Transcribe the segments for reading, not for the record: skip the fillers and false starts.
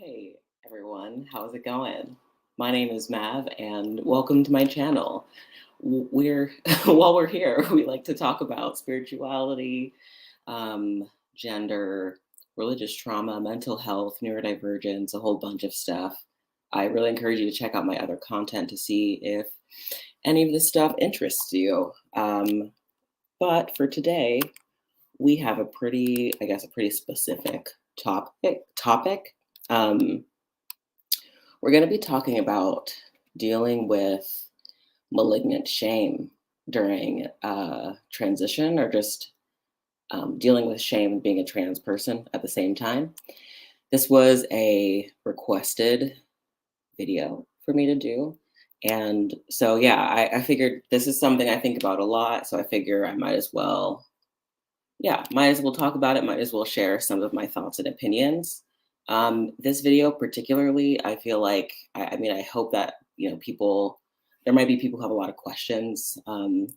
Hey everyone, how's it going? My name is Mav and welcome to my channel. We're while we're here, we like to talk about spirituality, gender, religious trauma, mental health, neurodivergence, a whole bunch of stuff. I really encourage you to check out my other content to see if any of this stuff interests you. But for today, we have a pretty specific topic. Um, we're going to be talking about dealing with malignant shame during transition, or just dealing with shame and being a trans person at the same time. This was a requested video for me to do. And so, yeah, I figured this is something I think about a lot. So I figure I might as well talk about it, might as well share some of my thoughts and opinions. This video particularly, I feel like, I hope that, there might be people who have a lot of questions.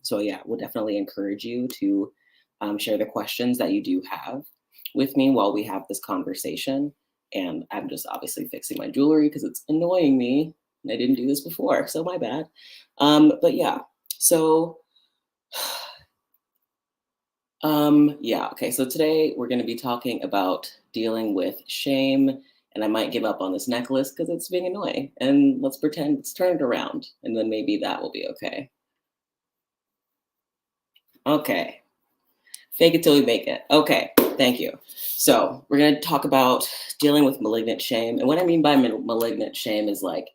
So yeah, we'll definitely encourage you to share the questions that you do have with me while we have this conversation. And I'm just obviously fixing my jewelry because it's annoying me. And I didn't do this before, so my bad. But yeah, so okay. So today we're going to be talking about dealing with shame, and I might give up on this necklace because it's being annoying. And let's pretend it's turned around, and then maybe that will be okay. Okay. Fake it till we make it. Okay. Thank you. So we're going to talk about dealing with malignant shame. And what I mean by malignant shame is like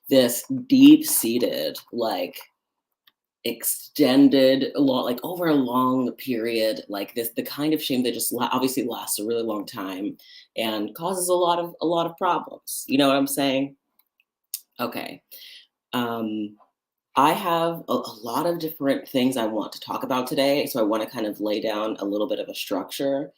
this deep-seated, like extended a lot, like over a long period, like the kind of shame that just obviously lasts a really long time and causes a lot of problems. You know what I'm saying? Okay. I have a lot of different things I want to talk about today, so I want to kind of lay down a little bit of a structure.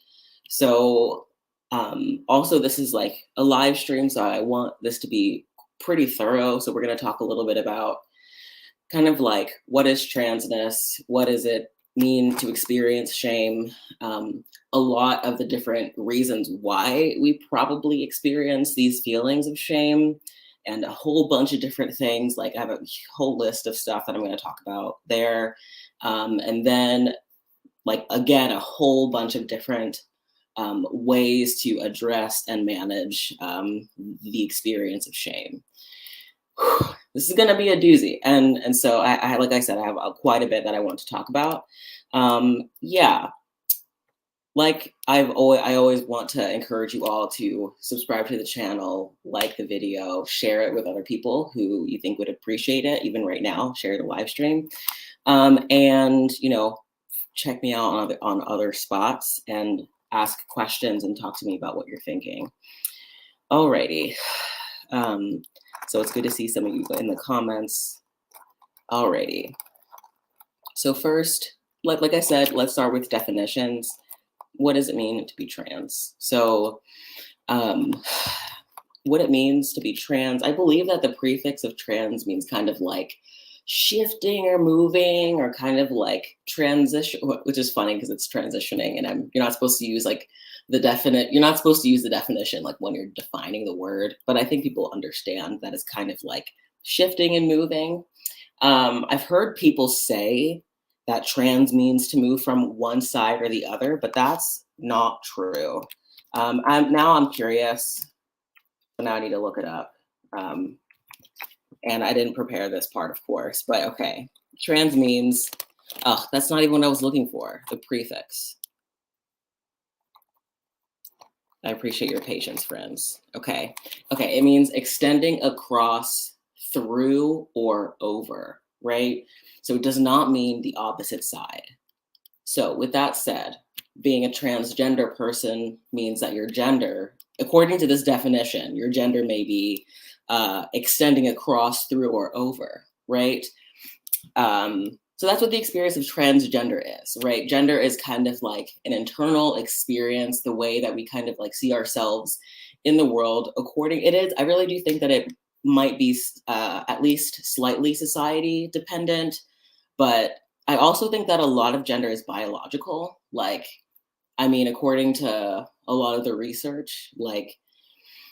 So also, this is like a live stream, so I want this to be pretty thorough. So we're going to talk a little bit about kind of like, what is transness? What does it mean to experience shame? A lot of the different reasons why we probably experience these feelings of shame, and a whole bunch of different things. Like, I have a whole list of stuff that I'm going to talk about there. And then, like, again, a whole bunch of different ways to address and manage the experience of shame. This is going to be a doozy, and so like I said, I have quite a bit that I want to talk about. Yeah, like I always want to encourage you all to subscribe to the channel, like the video, share it with other people who you think would appreciate it. Even right now, share the live stream, and check me out on other spots and ask questions and talk to me about what you're thinking. Alrighty. So it's good to see some of you in the comments. Alrighty. So first, like I said, let's start with definitions. What does it mean to be trans? So what it means to be trans, I believe that the prefix of trans means kind of like shifting or moving, or kind of like transition, which is funny because it's transitioning, and you're not supposed to use like you're not supposed to use the definition like when you're defining the word, but I think people understand that it's kind of like shifting and moving. I've heard people say that trans means to move from one side or the other, but that's not true. I'm curious, so now I need to look it up. And I didn't prepare this part, of course, but okay. Trans means, oh, that's not even what I was looking for, the prefix. I appreciate your patience, friends. Okay, it means extending across, through, or over, right? So it does not mean the opposite side. So with that said, being a transgender person means that your gender, according to this definition, your gender may be extending across, through, or over, right? So that's what the experience of transgender is, right? Gender is kind of like an internal experience, the way that we kind of like see ourselves in the world. I really do think that it might be at least slightly society dependent, but I also think that a lot of gender is biological. Like, I mean, according to a lot of the research, like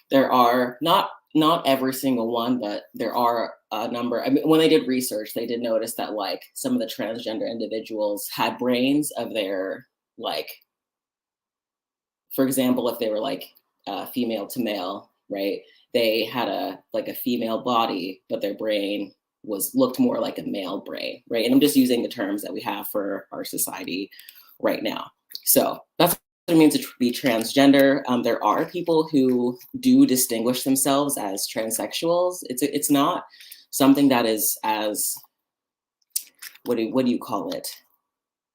There are not every single one, but there are a number. I mean, when they did research, they did notice that like some of the transgender individuals had brains of their like, for example, if they were like female to male, right? They had a like a female body, but their brain was looked more like a male brain, right? And I'm just using the terms that we have for our society right now. So that's what it means to be transgender. There are people who do distinguish themselves as transsexuals. It's not something that is as what do you call it?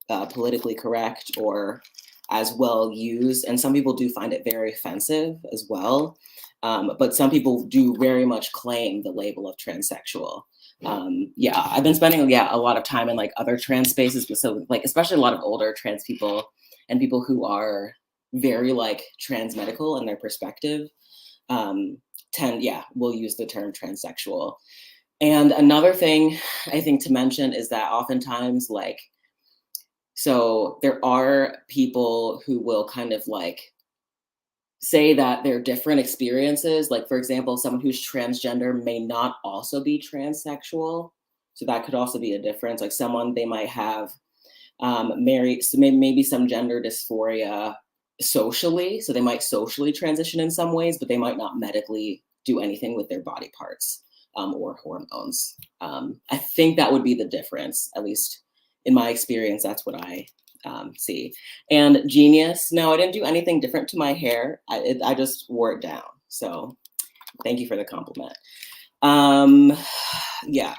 Politically correct or as well used. And some people do find it very offensive as well. But some people do very much claim the label of transsexual. Yeah, I've been spending a lot of time in like other trans spaces, but so like especially a lot of older trans people and people who are very like trans medical in their perspective will use the term transsexual. And another thing I think to mention is that oftentimes like so there are people who will kind of like say that they're different experiences. Like, for example, someone who's transgender may not also be transsexual. So that could also be a difference. Like someone they might have married, so maybe some gender dysphoria socially. So they might socially transition in some ways, but they might not medically do anything with their body parts or hormones. I think that would be the difference, at least in my experience. That's what I see. And genius, no, I didn't do anything different to my hair. I just wore it down. So thank you for the compliment. Yeah.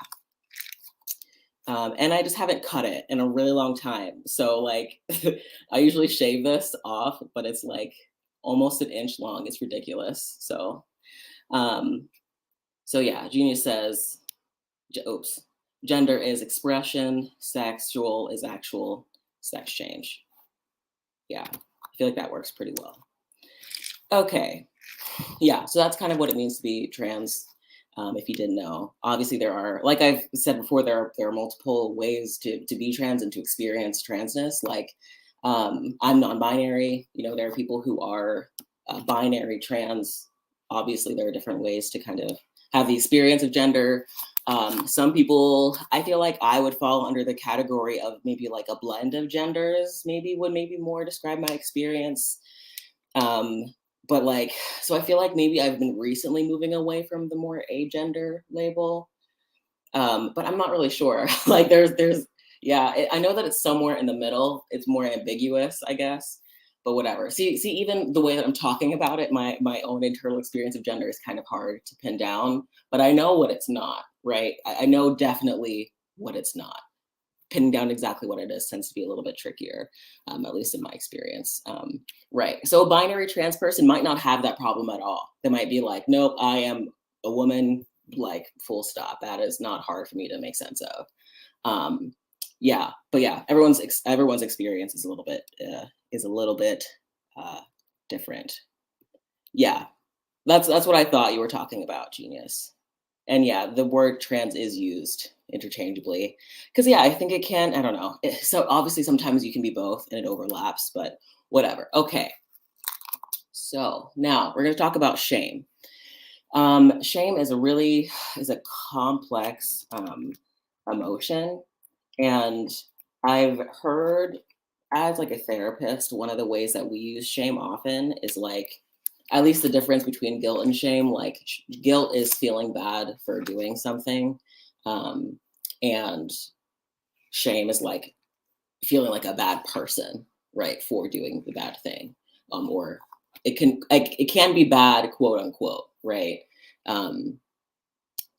And I just haven't cut it in a really long time. So like, I usually shave this off, but it's like almost an inch long. It's ridiculous. So, yeah, Genius says, oops, gender is expression, sexual is actual sex change. Yeah, I feel like that works pretty well. Okay, yeah, so that's kind of what it means to be trans. If you didn't know, obviously there are, like I've said before, there are multiple ways to be trans and to experience transness. Like I'm non-binary. You know, there are people who are binary trans. Obviously, there are different ways to kind of have the experience of gender. Some people, I feel like I would fall under the category of maybe like a blend of genders. Maybe would maybe more describe my experience. But like, so I feel like maybe I've been recently moving away from the more agender label. But I'm not really sure. Like yeah, I know that it's somewhere in the middle. It's more ambiguous, I guess, but whatever. See, even the way that I'm talking about it, my own internal experience of gender is kind of hard to pin down, but I know what it's not, right? I know definitely what it's not. Pinning down exactly what it is tends to be a little bit trickier, at least in my experience. Right. So a binary trans person might not have that problem at all. They might be like, nope, I am a woman, like full stop. That is not hard for me to make sense of. Yeah, but yeah, everyone's experience is a little bit different. Yeah, that's what I thought you were talking about, Genius. And yeah, the word trans is used interchangeably because yeah, I think it can. I don't know. So obviously, sometimes you can be both, and it overlaps. But whatever. Okay. So now we're going to talk about shame. Shame is a complex emotion, and I've heard as like a therapist, one of the ways that we use shame often is like at least the difference between guilt and shame. Like guilt is feeling bad for doing something, and shame is like feeling like a bad person, right, for doing the bad thing, or it can be bad, quote unquote, right.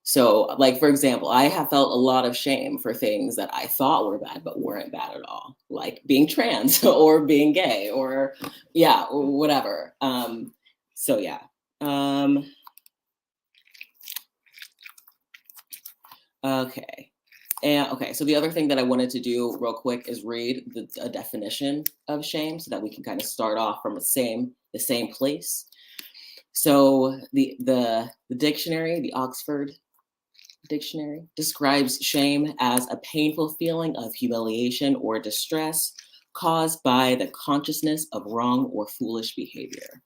So, like, for example, I have felt a lot of shame for things that I thought were bad, but weren't bad at all, like being trans or being gay or, yeah, or whatever. So, yeah. Okay. And okay, so the other thing that I wanted to do real quick is read a definition of shame so that we can kind of start off from the same place. So the dictionary, the Oxford Dictionary, describes shame as a painful feeling of humiliation or distress caused by the consciousness of wrong or foolish behavior.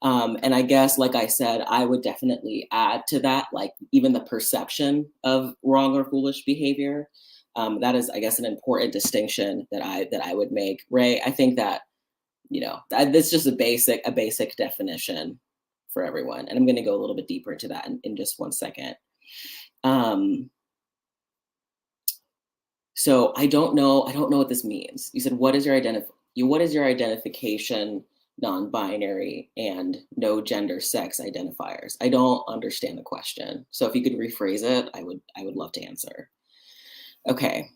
And I guess, like I said, I would definitely add to that, like even the perception of wrong or foolish behavior. That is, I guess, an important distinction that I would make, right? I think that, that's just a basic definition for everyone. And I'm going to go a little bit deeper into that in just one second. Um, so I don't know what this means. You said, what is your identification, non-binary, and no gender sex identifiers? I don't understand the question. So if you could rephrase it, I would love to answer. Okay.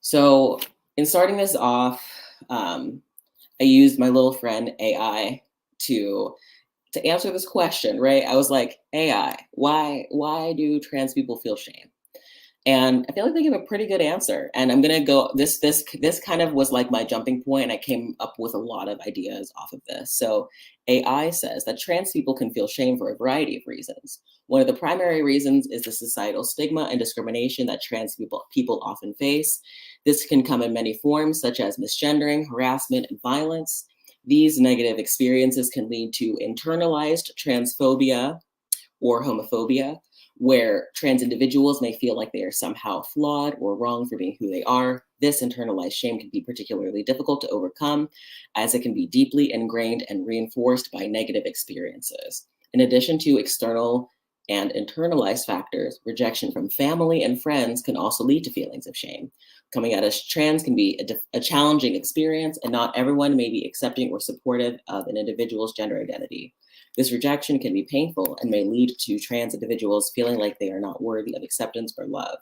So in starting this off, I used my little friend AI to answer this question, right? I was like, AI, why do trans people feel shame? And I feel like they give a pretty good answer. And I'm gonna go this kind of was like my jumping point, and I came up with a lot of ideas off of this. So AI says that trans people can feel shame for a variety of reasons. One of the primary reasons is the societal stigma and discrimination that trans people often face. This can come in many forms, such as misgendering, harassment, and violence. These negative experiences can lead to internalized transphobia or homophobia, where trans individuals may feel like they are somehow flawed or wrong for being who they are. This internalized shame can be particularly difficult to overcome, as it can be deeply ingrained and reinforced by negative experiences. In addition to external and internalized factors, rejection from family and friends can also lead to feelings of shame. Coming out as trans can be a challenging experience, and not everyone may be accepting or supportive of an individual's gender identity. This rejection can be painful and may lead to trans individuals feeling like they are not worthy of acceptance or love.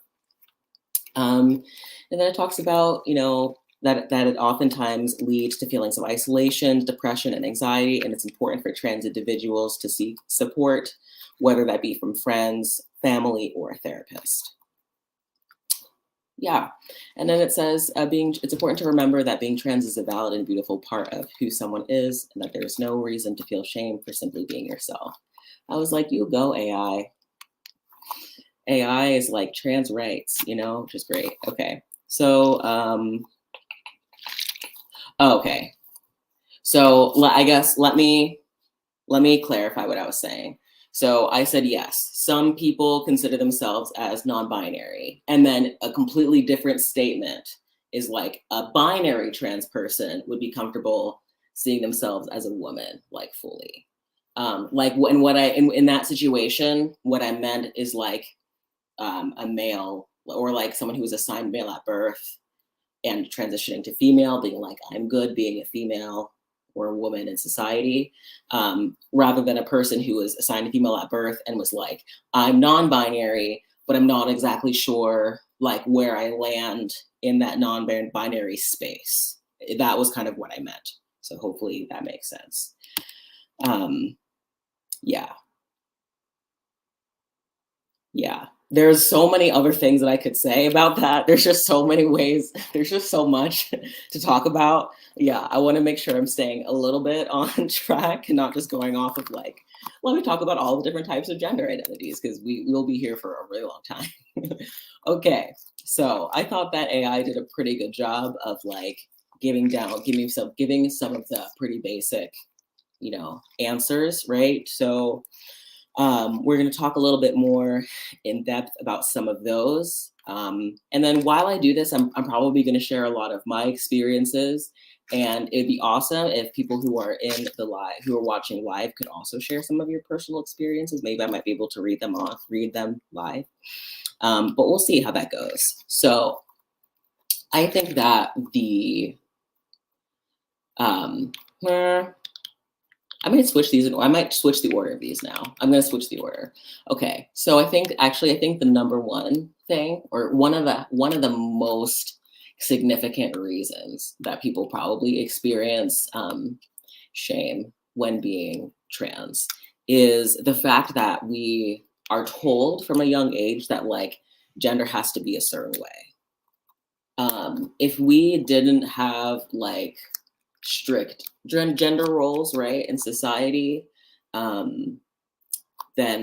And then it talks about, that it oftentimes leads to feelings of isolation, depression, and anxiety, and it's important for trans individuals to seek support, whether that be from friends, family, or a therapist. Yeah. And then it says, it's important to remember that being trans is a valid and beautiful part of who someone is, and that there's no reason to feel shame for simply being yourself. I was like, you go, AI. AI is like trans rights, which is great. Okay. So, okay. So I guess let me clarify what I was saying. So I said, yes, some people consider themselves as non-binary. And then a completely different statement is like a binary trans person would be comfortable seeing themselves as a woman, like fully. In that situation, what I meant is like a male, or like someone who was assigned male at birth and transitioning to female, being like, I'm good being a female or a woman in society, rather than a person who was assigned a female at birth and was like, I'm non-binary, but I'm not exactly sure like where I land in that non-binary space. That was kind of what I meant. So hopefully that makes sense. Yeah. Yeah. There's so many other things that I could say about that. There's just so many ways. There's just so much to talk about. Yeah, I want to make sure I'm staying a little bit on track and not just going off of like, let me talk about all the different types of gender identities, because we will be here for a really long time. Okay, so I thought that AI did a pretty good job of like giving some of the pretty basic, answers, right? So we're going to talk a little bit more in depth about some of those. And then while I do this, I'm probably going to share a lot of my experiences. And it'd be awesome if people who are who are watching live could also share some of your personal experiences. Maybe I might be able to read them live. But we'll see how that goes. So I think that I'm going to switch these. I might switch the order of these now. I'm going to switch the order. Okay. So I think the number one thing, or one of the most significant reasons that people probably experience shame when being trans is the fact that we are told from a young age that like gender has to be a certain way. If we didn't have like strict gender roles, right, in society, then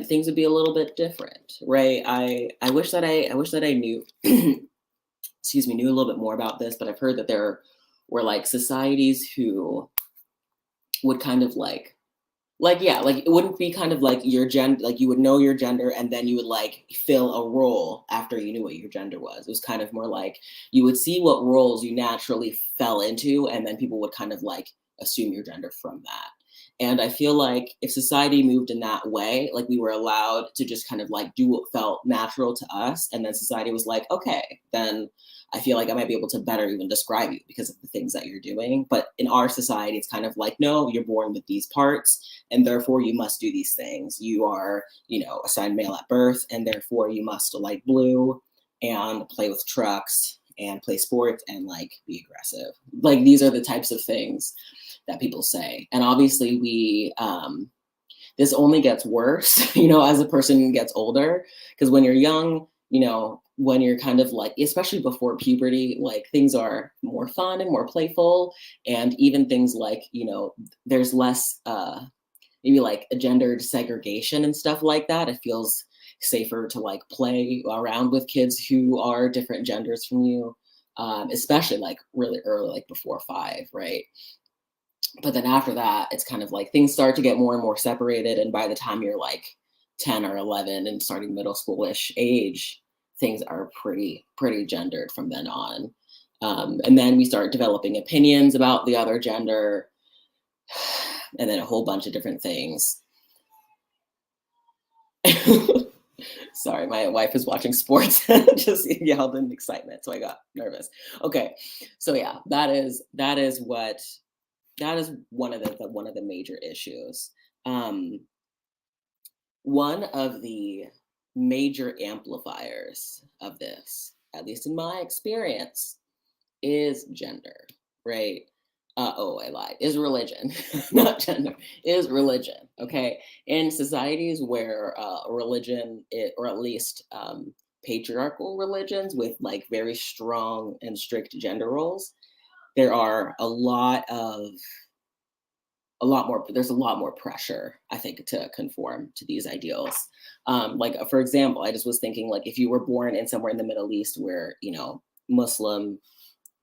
things would be a little bit different, right? I wish that I knew excuse me, knew a little bit more about this, but I've heard that there were like societies who would kind of like Like, yeah, like, it wouldn't be kind of like your gender, like, you would know your gender and then you would, like, fill a role after you knew what your gender was. It was kind of more like you would see what roles you naturally fell into, and then people would kind of, like, assume your gender from that. And I feel like if society moved in that way, like, we were allowed to just kind of, like, do what felt natural to us, and then society was like, "Okay, then I feel like I might be able to better even describe you because of the things that you're doing." But in our society, it's kind of like, "No, you're born with these parts, and therefore you must do these things. You are, assigned male at birth, and therefore you must like blue and play with trucks and play sports and like be aggressive." Like, these are the types of things that people say. And obviously this only gets worse, as a person gets older. Because when you're young, when you're kind of like, especially before puberty, like things are more fun and more playful. And even things like, there's less maybe like a gendered segregation and stuff like that. It feels safer to like play around with kids who are different genders from you, especially like really early, like before 5, right? But then after that, it's kind of like things start to get more and more separated. And by the time you're like 10 or 11 and starting middle schoolish age, things are pretty gendered from then on. And then we start developing opinions about the other gender, and then a whole bunch of different things. Sorry, my wife is watching sports and just yelled in excitement, so I got nervous. Okay, so yeah, that is one of one of the major issues. Um, One of the major amplifiers of this, at least in my experience, is gender, right? Oh, I lied. Is religion, not gender, is religion. Okay. In societies where religion, or at least patriarchal religions with like very strong and strict gender roles, there are there's a lot more pressure, I think, to conform to these ideals. Like, for example, I just was thinking, like, if you were born in somewhere in the Middle East where, Muslim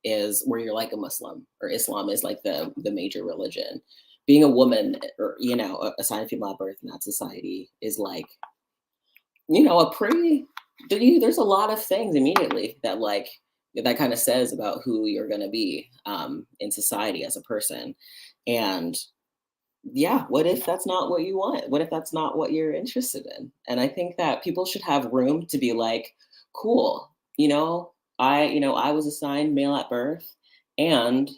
is where you're like a Muslim, or Islam is like the major religion. Being a woman, or assigned female at birth in that society is like, a pretty there's a lot of things immediately that like that kind of says about who you're going to be in society as a person. And yeah, what if that's not what you want? What if that's not what you're interested in? And I think that people should have room to be like, cool, I was assigned male at birth, and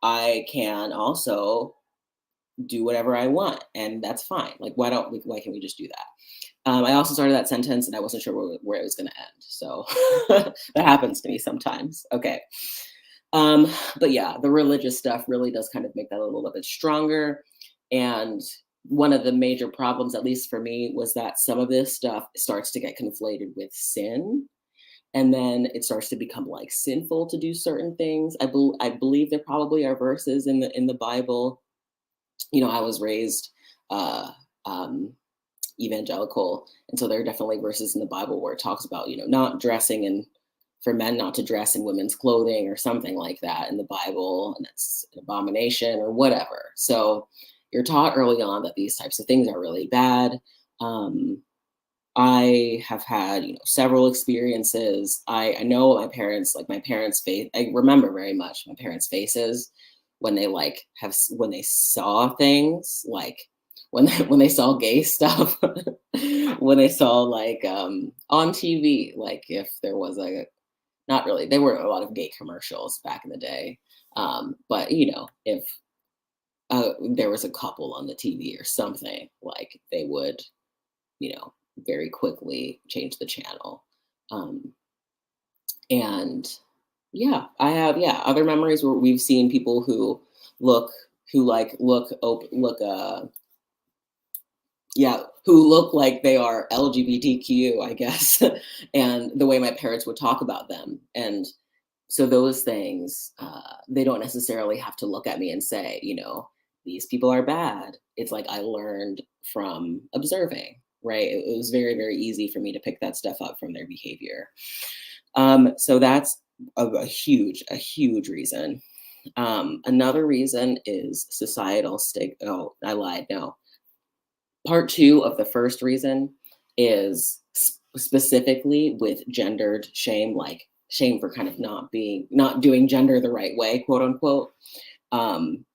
I can also do whatever I want, and that's fine. Like, why can't we just do that? I also started that sentence and I wasn't sure where it was going to end. So that happens to me sometimes. Okay. But yeah, the religious stuff really does kind of make that a little bit stronger. And one of the major problems, at least for me, was that some of this stuff starts to get conflated with sin. And then it starts to become like sinful to do certain things. I believe there probably are verses in the Bible. I was raised uh, um, evangelical, and so there are definitely verses in the Bible where it talks about not dressing, and for men not to dress in women's clothing or something like that in the Bible, and it's an abomination or whatever. So you're taught early on that these types of things are really bad. um, I have had several experiences. I know my parents, like my parents' face. I remember very much my parents' faces when they like when they saw things, like when they saw gay stuff, when they saw like on TV, like if there was a not really, there were a lot of gay commercials back in the day, but if there was a couple on the TV or something, like they would very quickly change the channel. Um, and yeah, I have, yeah, other memories where we've seen people look, look, yeah, who look like they are LGBTQ, I guess, and the way my parents would talk about them. And so those things, they don't necessarily have to look at me and say, these people are bad. It's like I learned from observing, right? It was very, very easy for me to pick that stuff up from their behavior. So that's a huge reason. Another reason is societal stig. Oh, I lied. No, Part two of the first reason is specifically with gendered shame, like shame for kind of not doing gender the right way, quote unquote.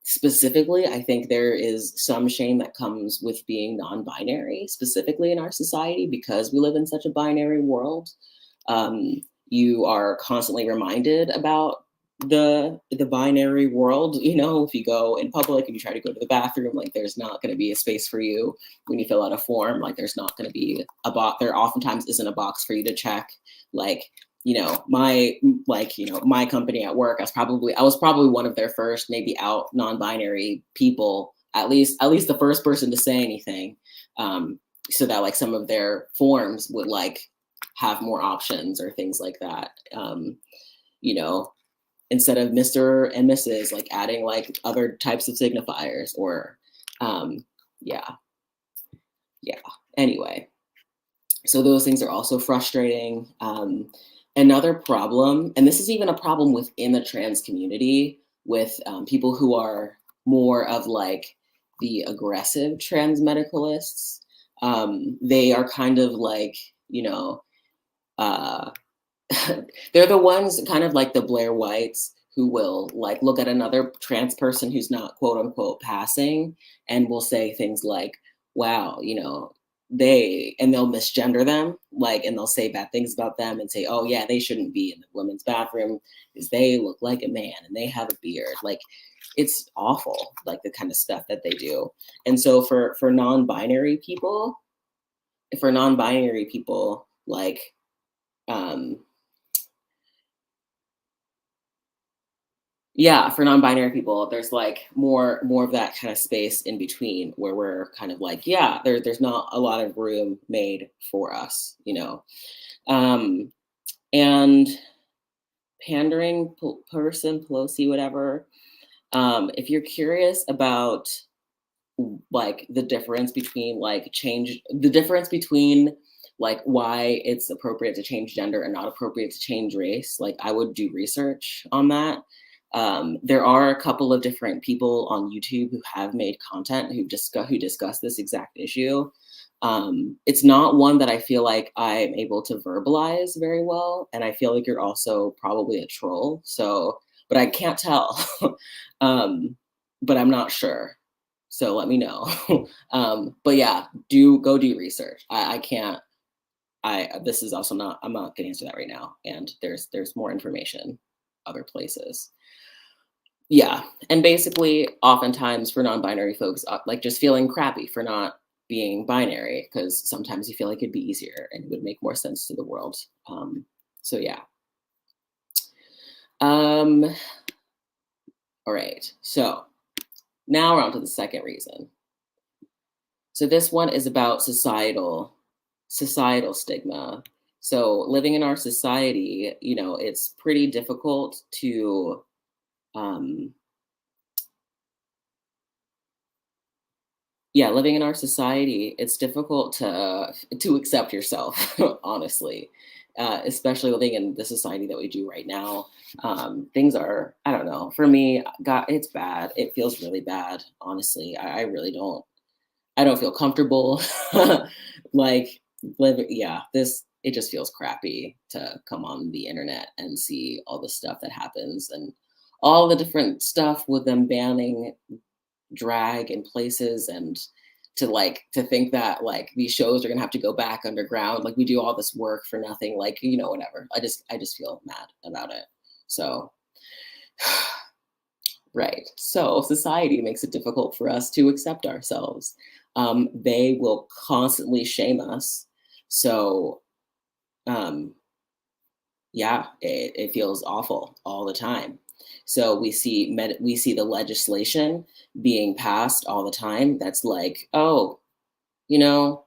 Specifically, I think there is some shame that comes with being non-binary, specifically in our society, because we live in such a binary world. um, you are constantly reminded about the binary world. If you go in public and you try to go to the bathroom, like there's not going to be a space for you when you fill out a form. Like there's not going to be a box. There oftentimes isn't a box for you to check. Like my company at work, I was probably one of their first maybe out non-binary people, at least the first person to say anything, so that like some of their forms would like have more options or things like that. You know, Instead of Mr. and Mrs., like adding like other types of signifiers or, yeah, yeah. Anyway, so those things are also frustrating. Another problem, and this is even a problem within the trans community with people who are more of like the aggressive trans medicalists. They are kind of like, uh, they're the ones kind of like the Blair Whites who will like look at another trans person who's not quote unquote passing and will say things like, wow, they'll misgender them, like, and they'll say bad things about them and say, oh yeah, they shouldn't be in the women's bathroom because they look like a man and they have a beard. Like it's awful, like the kind of stuff that they do. And so for non-binary people, like, um, yeah, for non-binary people, there's like more of that kind of space in between where we're kind of like, yeah, there's not a lot of room made for us. Um, and pandering person, Pelosi, whatever. If you're curious about like the difference between like why it's appropriate to change gender and not appropriate to change race, like I would do research on that. There are a couple of different people on YouTube who have made content who discuss this exact issue. It's not one that I feel like I'm able to verbalize very well, and I feel like you're also probably a troll. So, but I can't tell. um, but I'm not sure. So let me know. But yeah, do research. I can't. This is also not. I'm not going to answer that right now. And there's more information other places. Yeah, and basically, oftentimes for non-binary folks, like just feeling crappy for not being binary, because sometimes you feel like it'd be easier and it would make more sense to the world. So yeah. Um, all right. So now we're on to the second reason. So this one is about societal stigma. So living in our society, it's pretty difficult to um, yeah, living in our society, it's difficult to accept yourself, honestly, especially living in the society that we do right now. Things are, I don't know, for me, God, it's bad. It feels really bad, honestly. I really don't. I don't feel comfortable. Like living. Yeah, it just feels crappy to come on the internet and see all the stuff that happens and all the different stuff with them banning drag in places, and to think that like these shows are gonna have to go back underground, like we do all this work for nothing, like whatever. I just feel mad about it. So right, so society makes it difficult for us to accept ourselves. They will constantly shame us. So um yeah, it feels awful all the time. So we see the legislation being passed all the time that's like, oh, you know,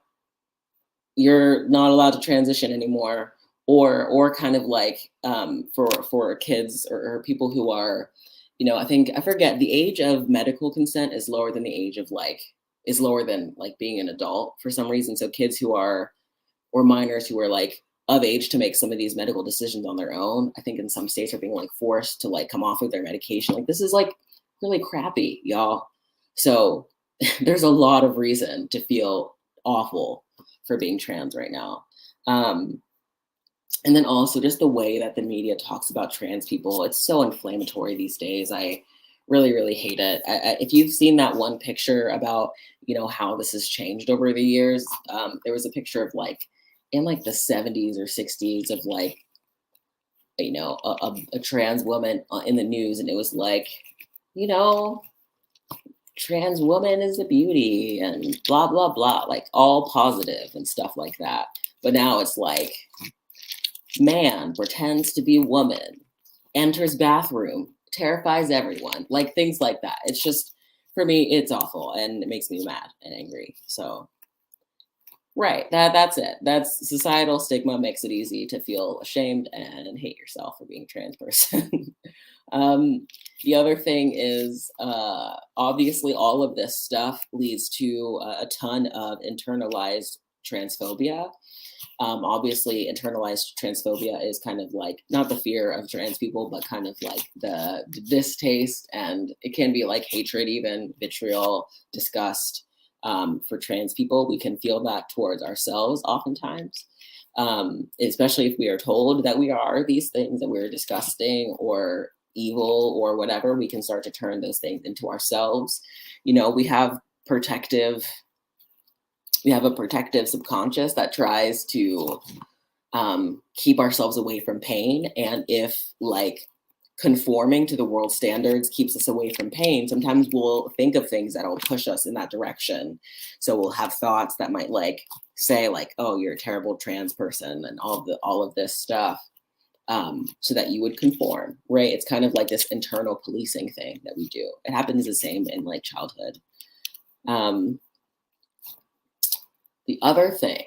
you're not allowed to transition anymore, or kind of like, for kids, or people who are, I forget, the age of medical consent is lower than like being an adult for some reason. So kids who are, or minors who are like of age to make some of these medical decisions on their own, I think in some states are being like forced to like come off of their medication. Like this is like really crappy, y'all. So there's a lot of reason to feel awful for being trans right now. Um, and then also just the way that the media talks about trans people, it's so inflammatory these days. I really, really hate it. If you've seen that one picture about, how this has changed over the years, there was a picture of like in like the 70s or 60s of like, a trans woman in the news, and it was like, you know, trans woman is a beauty and blah blah blah, like all positive and stuff like that. But now it's like, man pretends to be woman, enters bathroom, terrifies everyone, like things like that. It's just, for me, it's awful and it makes me mad and angry. So right, that's it. That's societal stigma makes it easy to feel ashamed and hate yourself for being a trans person. The other thing is, obviously, all of this stuff leads to a ton of internalized transphobia. Obviously, internalized transphobia is kind of like not the fear of trans people, but kind of like the distaste, and it can be like hatred, even vitriol, disgust for trans people. We can feel that towards ourselves oftentimes, especially if we are told that we are these things, that we're disgusting or evil or whatever. We can start to turn those things into ourselves. We have protective we have a protective subconscious that tries to keep ourselves away from pain. And if like conforming to the world standards keeps us away from pain, sometimes we'll think of things that'll push us in that direction. So we'll have thoughts that might like say like, oh, you're a terrible trans person and all of this stuff, so that you would conform, right? It's kind of like this internal policing thing that we do. It happens the same in like childhood. Um,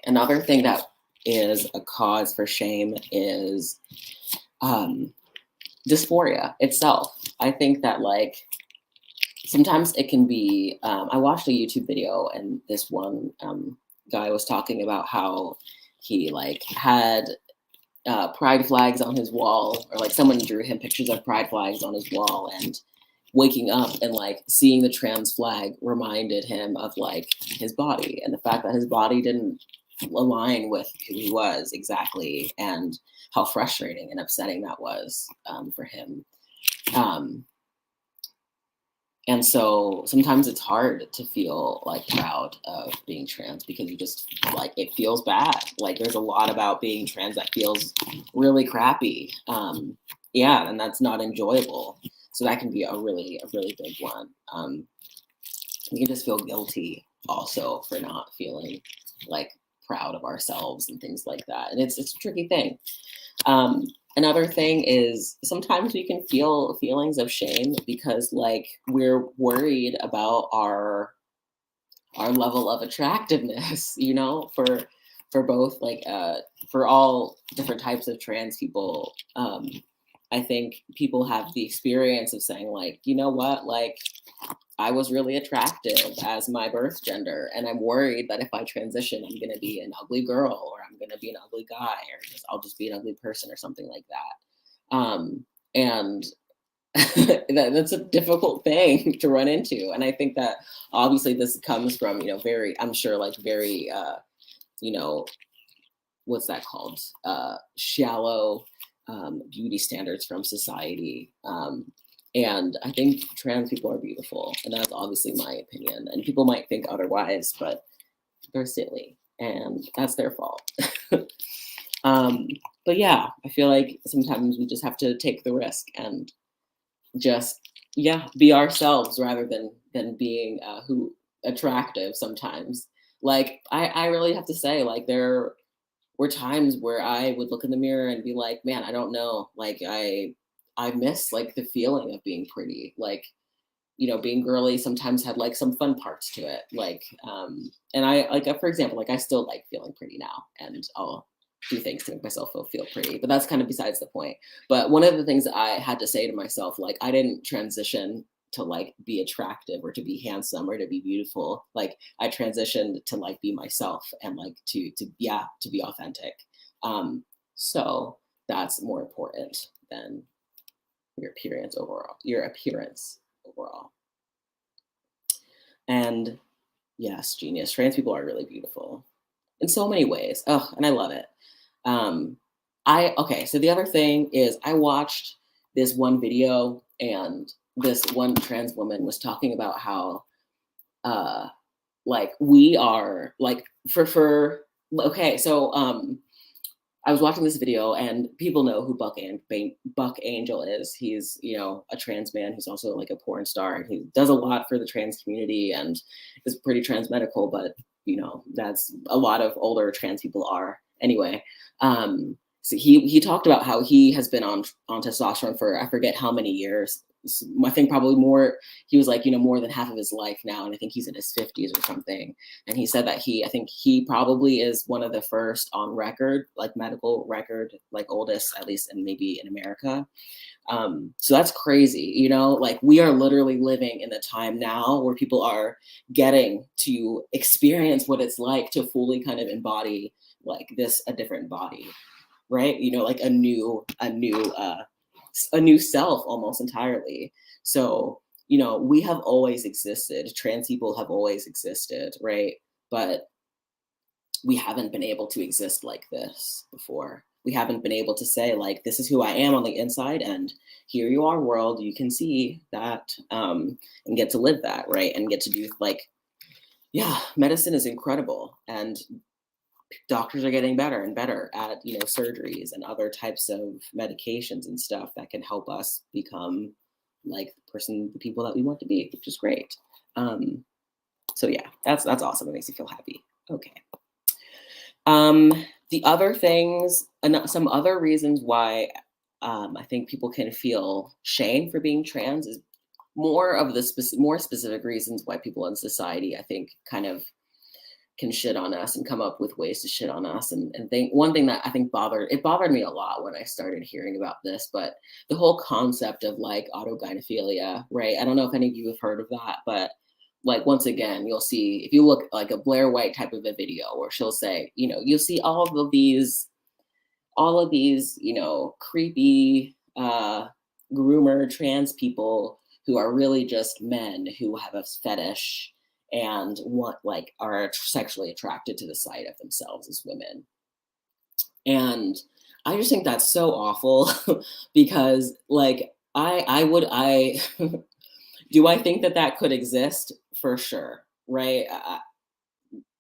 another thing that is a cause for shame is um, dysphoria itself. I think that like sometimes it can be. I watched a YouTube video, and this one guy was talking about how he like had pride flags on his wall, or like someone drew him pictures of pride flags on his wall, and waking up and like seeing the trans flag reminded him of like his body and the fact that his body didn't align with who he was exactly, and how frustrating and upsetting that was for him. Um, and so sometimes it's hard to feel like proud of being trans because you just like it feels bad. Like there's a lot about being trans that feels really crappy. Yeah, and that's not enjoyable. So that can be a really big one. We can just feel guilty also for not feeling like proud of ourselves and things like that. And it's a tricky thing. Another thing is sometimes we can feel feelings of shame because like we're worried about our level of attractiveness, for both like for all different types of trans people. I think people have the experience of saying like, you know what, like I was really attractive as my birth gender, and I'm worried that if I transition, I'm going to be an ugly girl, or I'm going to be an ugly guy, or I'll just be an ugly person, or something like that. And that's a difficult thing to run into, and I think that obviously this comes from very, I'm sure, like very you know what's that called, shallow beauty standards from society. And I think trans people are beautiful, and that's obviously my opinion. And people might think otherwise, but they're silly, and that's their fault. um, but yeah, I feel like sometimes we just have to take the risk and just be ourselves rather than being who attractive sometimes. Like I really have to say, like there were times where I would look in the mirror and be like, man, I don't know, like I miss like the feeling of being pretty. Like, being girly sometimes had like some fun parts to it. Like, and I like, for example, like I still like feeling pretty now, and I'll do things to make myself feel pretty, but that's kind of besides the point. But one of the things that I had to say to myself, like I didn't transition to like be attractive or to be handsome or to be beautiful. Like I transitioned to like be myself and like to be authentic. So that's more important than your appearance overall. And yes, genius. Trans people are really beautiful in so many ways. Oh, and I love it. Um, okay, so the other thing is I watched this one video and this one trans woman was talking about how uh like we are like for okay, so I was watching this video and people know who Buck Angel is. He's, you know, a trans man who's also like a porn star and he does a lot for the trans community and is pretty trans medical, but you know, that's a lot of older trans people are anyway. So he talked about how he has been on testosterone for I forget how many years. I think probably more. He was like, you know, more than half of his life now, and I think he's in his 50s or something. And he said that I think he probably is one of the first on record, like medical record, like oldest, at least, and maybe in America. So that's crazy, you know, like we are literally living in the time now where people are getting to experience what it's like to fully kind of embody like this, a different body, right? You know, like a new self almost entirely. So, you know, we have always existed, trans people have always existed, right? But we haven't been able to exist like this before. We haven't been able to say like, this is who I am on the inside, and here you are, world. You can see that, and get to live that, right? And get to do like, yeah, medicine is incredible, and doctors are getting better and better at, you know, surgeries and other types of medications and stuff that can help us become like the people that we want to be, which is great. Um, so yeah, that's awesome. It makes me feel happy. Okay. Um, the other things, some other reasons why I think people can feel shame for being trans is more of the more specific reasons why people in society, I think, kind of can shit on us and come up with ways to shit on us. And think one thing that I think bothered me a lot when I started hearing about this, but the whole concept of like autogynephilia, right? I don't know if any of you have heard of that, but like once again, you'll see if you look like a Blair White type of a video where she'll say, you know, you'll see all of these, you know, creepy groomer trans people who are really just men who have a fetish and want like are sexually attracted to the sight of themselves as women. And I just think that's so awful because like I do I think that that could exist for sure, right?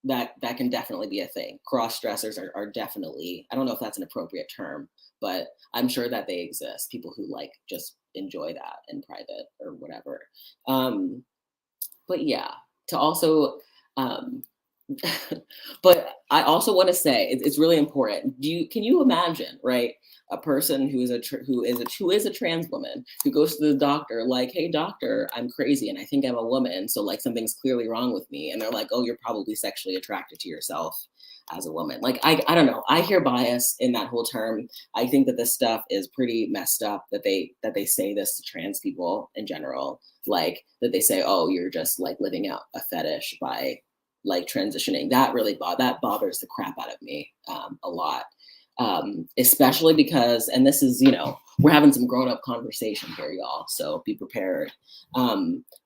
That can definitely be a thing. Cross dressers are definitely, I don't know if that's an appropriate term, but I'm sure that they exist. People who like just enjoy that in private or whatever. Um, but yeah, to also um, but I also want to say it's really important. Can you imagine, right? A person who is a trans woman who goes to the doctor like, "Hey doctor, I'm crazy and I think I'm a woman, so like something's clearly wrong with me." And they're like, "Oh, you're probably sexually attracted to yourself as a woman." Like I don't know. I hear bias in that whole term. I think that this stuff is pretty messed up that they say this to trans people in general. Like that they say, "Oh, you're just like living out a fetish by like transitioning." That really that bothers the crap out of me a lot, especially because, and this is, you know, we're having some grown-up conversation here, y'all, so be prepared.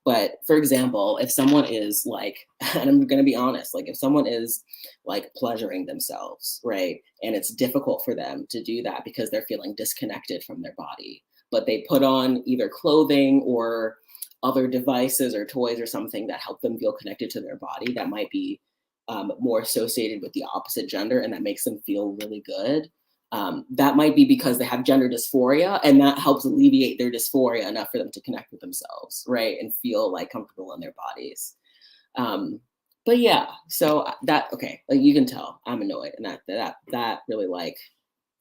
But for example, if someone is like, and I'm going to be honest, like if someone is like pleasuring themselves, right, and it's difficult for them to do that because they're feeling disconnected from their body, but they put on either clothing or other devices or toys or something that help them feel connected to their body that might be more associated with the opposite gender and that makes them feel really good. That might be because they have gender dysphoria and that helps alleviate their dysphoria enough for them to connect with themselves, right? And feel like comfortable in their bodies. But yeah, so that, okay, like you can tell I'm annoyed and that really like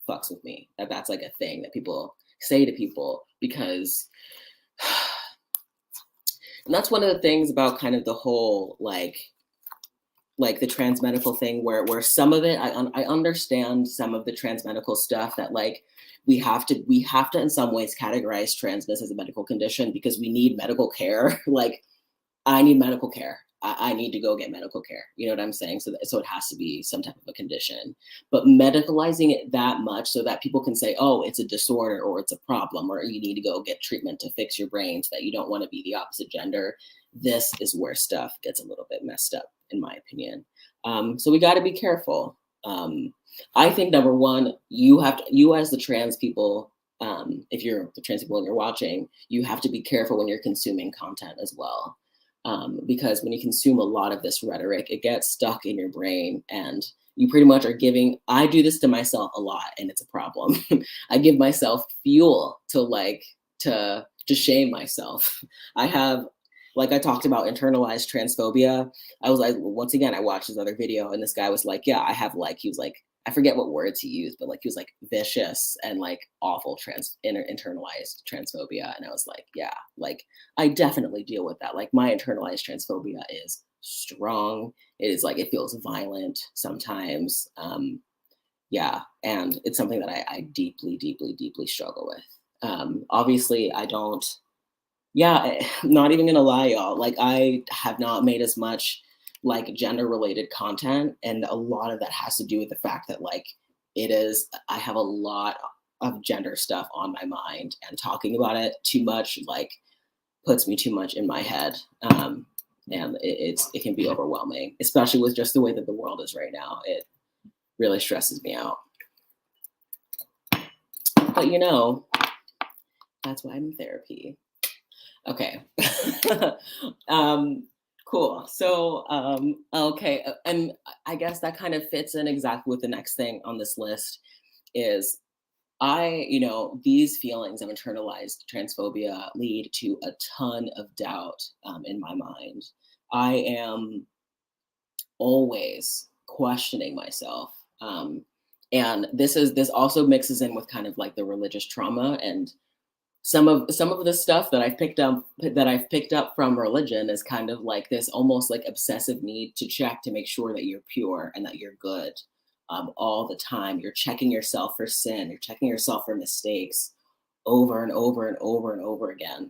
fucks with me. That's like a thing that people say to people because and that's one of the things about kind of the whole like the trans medical thing where some of it I understand some of the trans medical stuff that like we have to in some ways categorize transness as a medical condition because we need medical care. Like I need medical care. I need to go get medical care. You know what I'm saying? So it has to be some type of a condition. But medicalizing it that much so that people can say, oh, it's a disorder or it's a problem or you need to go get treatment to fix your brain so that you don't want to be the opposite gender. This is where stuff gets a little bit messed up, in my opinion. So we got to be careful. I think number one, you as the trans people, if you're the trans people and you're watching, you have to be careful when you're consuming content as well. Because when you consume a lot of this rhetoric, it gets stuck in your brain and you pretty much are giving, I do this to myself a lot and it's a problem. I give myself fuel to shame myself. I have, like I talked about internalized transphobia. I was like, once again, I watched this other video and this guy was like, yeah, I have like, he was like, I forget what words he used, but like he was like vicious and like awful internalized transphobia. And I was like, yeah, like I definitely deal with that. Like my internalized transphobia is strong. It is like it feels violent sometimes. Yeah, and it's something that I deeply, deeply, deeply struggle with. Obviously, I don't. Yeah, not even gonna lie, y'all. Like I have not made as much like gender related content, and a lot of that has to do with the fact that like it is. I have a lot of gender stuff on my mind, and talking about it too much like puts me too much in my head. And it can be overwhelming, especially with just the way that the world is right now. It really stresses me out. But you know, that's why I'm in therapy. Okay. Cool. So, okay. And I guess that kind of fits in exactly with the next thing on this list is these feelings of internalized transphobia lead to a ton of doubt in my mind. I am always questioning myself. And this also mixes in with kind of like the religious trauma and some of the stuff that I've picked up from religion is kind of like this almost like obsessive need to check to make sure that you're pure and that you're good all the time. You're checking yourself for sin. You're checking yourself for mistakes over and over and over and over again.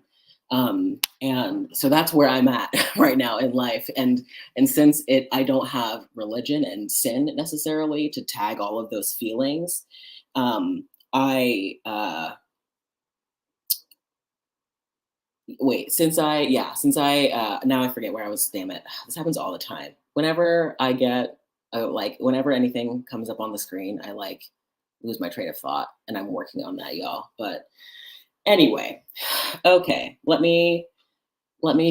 And so that's where I'm at right now in life. And since I don't have religion and sin necessarily to tag all of those feelings, I wait, since I now I forget where I was, damn it. This happens all the time. Whenever I get whenever anything comes up on the screen, I like lose my train of thought and I'm working on that, y'all. But anyway, okay, let me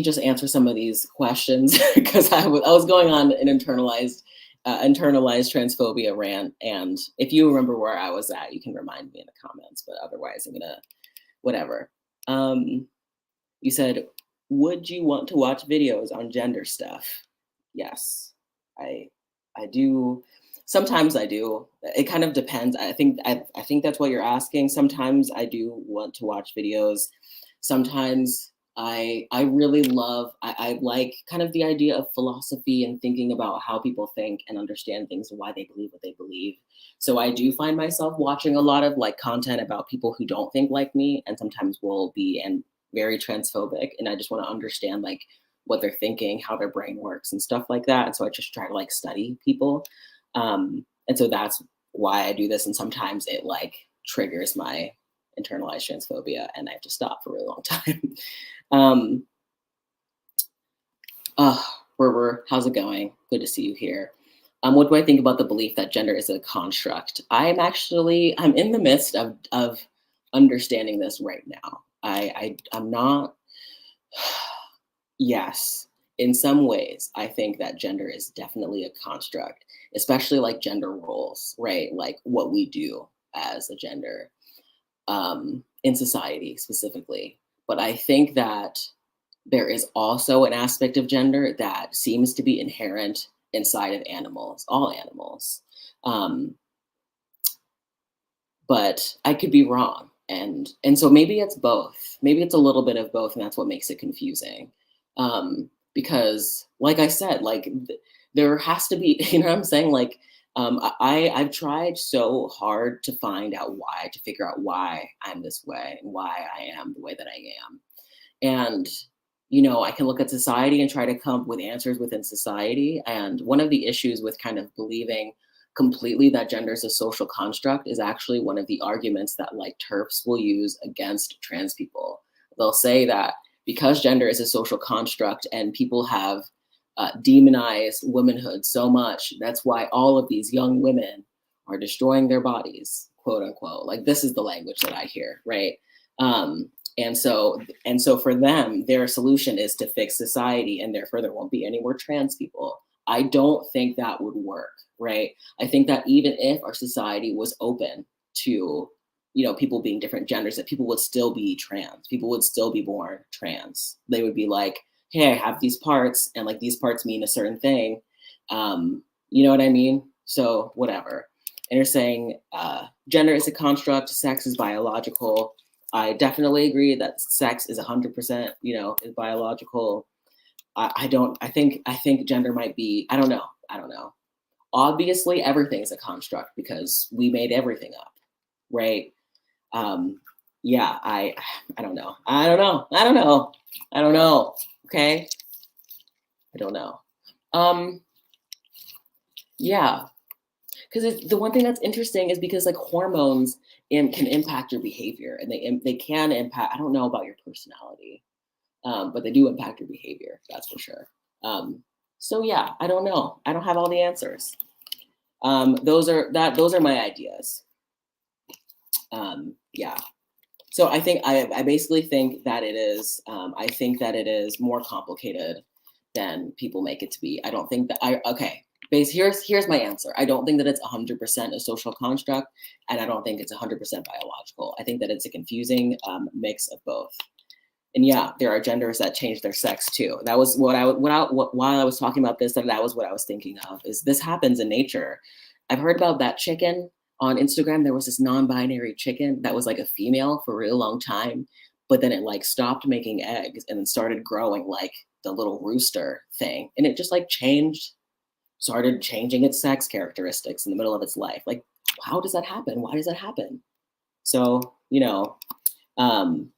just answer some of these questions because I was going on an internalized transphobia rant, and if you remember where I was at, you can remind me in the comments. But otherwise, I'm gonna whatever. You said, would you want to watch videos on gender stuff? Yes, I I do. Sometimes I do. It kind of depends. I think that's what you're asking. Sometimes I do want to watch videos. Sometimes I really I like kind of the idea of philosophy and thinking about how people think and understand things and why they believe what they believe. So I do find myself watching a lot of like content about people who don't think like me and sometimes will be and very transphobic, and I just want to understand like what they're thinking, how their brain works and stuff like that. And so I just try to like study people. And so that's why I do this. And sometimes it like triggers my internalized transphobia and I have to stop for a really long time. um, Berber, how's it going? Good to see you here. What do I think about the belief that gender is a construct? I'm in the midst of understanding this right now. I'm not, yes, in some ways, I think that gender is definitely a construct, especially like gender roles, right? Like what we do as a gender in society specifically. But I think that there is also an aspect of gender that seems to be inherent inside of animals, all animals. Um, but I could be wrong. And so maybe it's both. Maybe it's a little bit of both, and that's what makes it confusing. Because, like I said, there has to be, you know what I'm saying? Like, I've tried so hard to find out why, to figure out why I'm this way and why I am the way that I am. And I can look at society and try to come up with answers within society. And one of the issues with kind of believing completely that gender is a social construct is actually one of the arguments that like TERFs will use against trans people. They'll say that because gender is a social construct and people have demonized womanhood so much, that's why all of these young women are destroying their bodies, quote unquote. Like this is the language that I hear, right? Um, and so for them, their solution is to fix society, and therefore there won't be any more trans people. I don't think that would work, right? I think that even if our society was open to, people being different genders, that people would still be trans. People would still be born trans. They would be like, hey, I have these parts, and like these parts mean a certain thing. You know what I mean? So whatever. And you're saying gender is a construct, sex is biological. I definitely agree that sex is 100%, is biological. I think gender might be, I don't know. Obviously everything is a construct because we made everything up, right? Yeah, I don't know. Okay. I don't know. Yeah, because the one thing that's interesting is because like hormones can impact your behavior, and they can impact. I don't know about your personality, but they do impact your behavior. That's for sure. So yeah, I don't know. I don't have all the answers. Those are my ideas. Yeah. So I basically think that it is. I think that it is more complicated than people make it to be. I don't think that okay. Here's my answer. I don't think that it's 100% a social construct, and I don't think it's 100% biological. I think that it's a confusing mix of both. And yeah, there are genders that change their sex too. That was while I was talking about this, that was what I was thinking of. Is this happens in nature? I've heard about that chicken on Instagram. There was this non-binary chicken that was like a female for a really long time, but then it like stopped making eggs and then started growing like the little rooster thing, and it just like started changing its sex characteristics in the middle of its life. Like, how does that happen? Why does that happen? So, oh,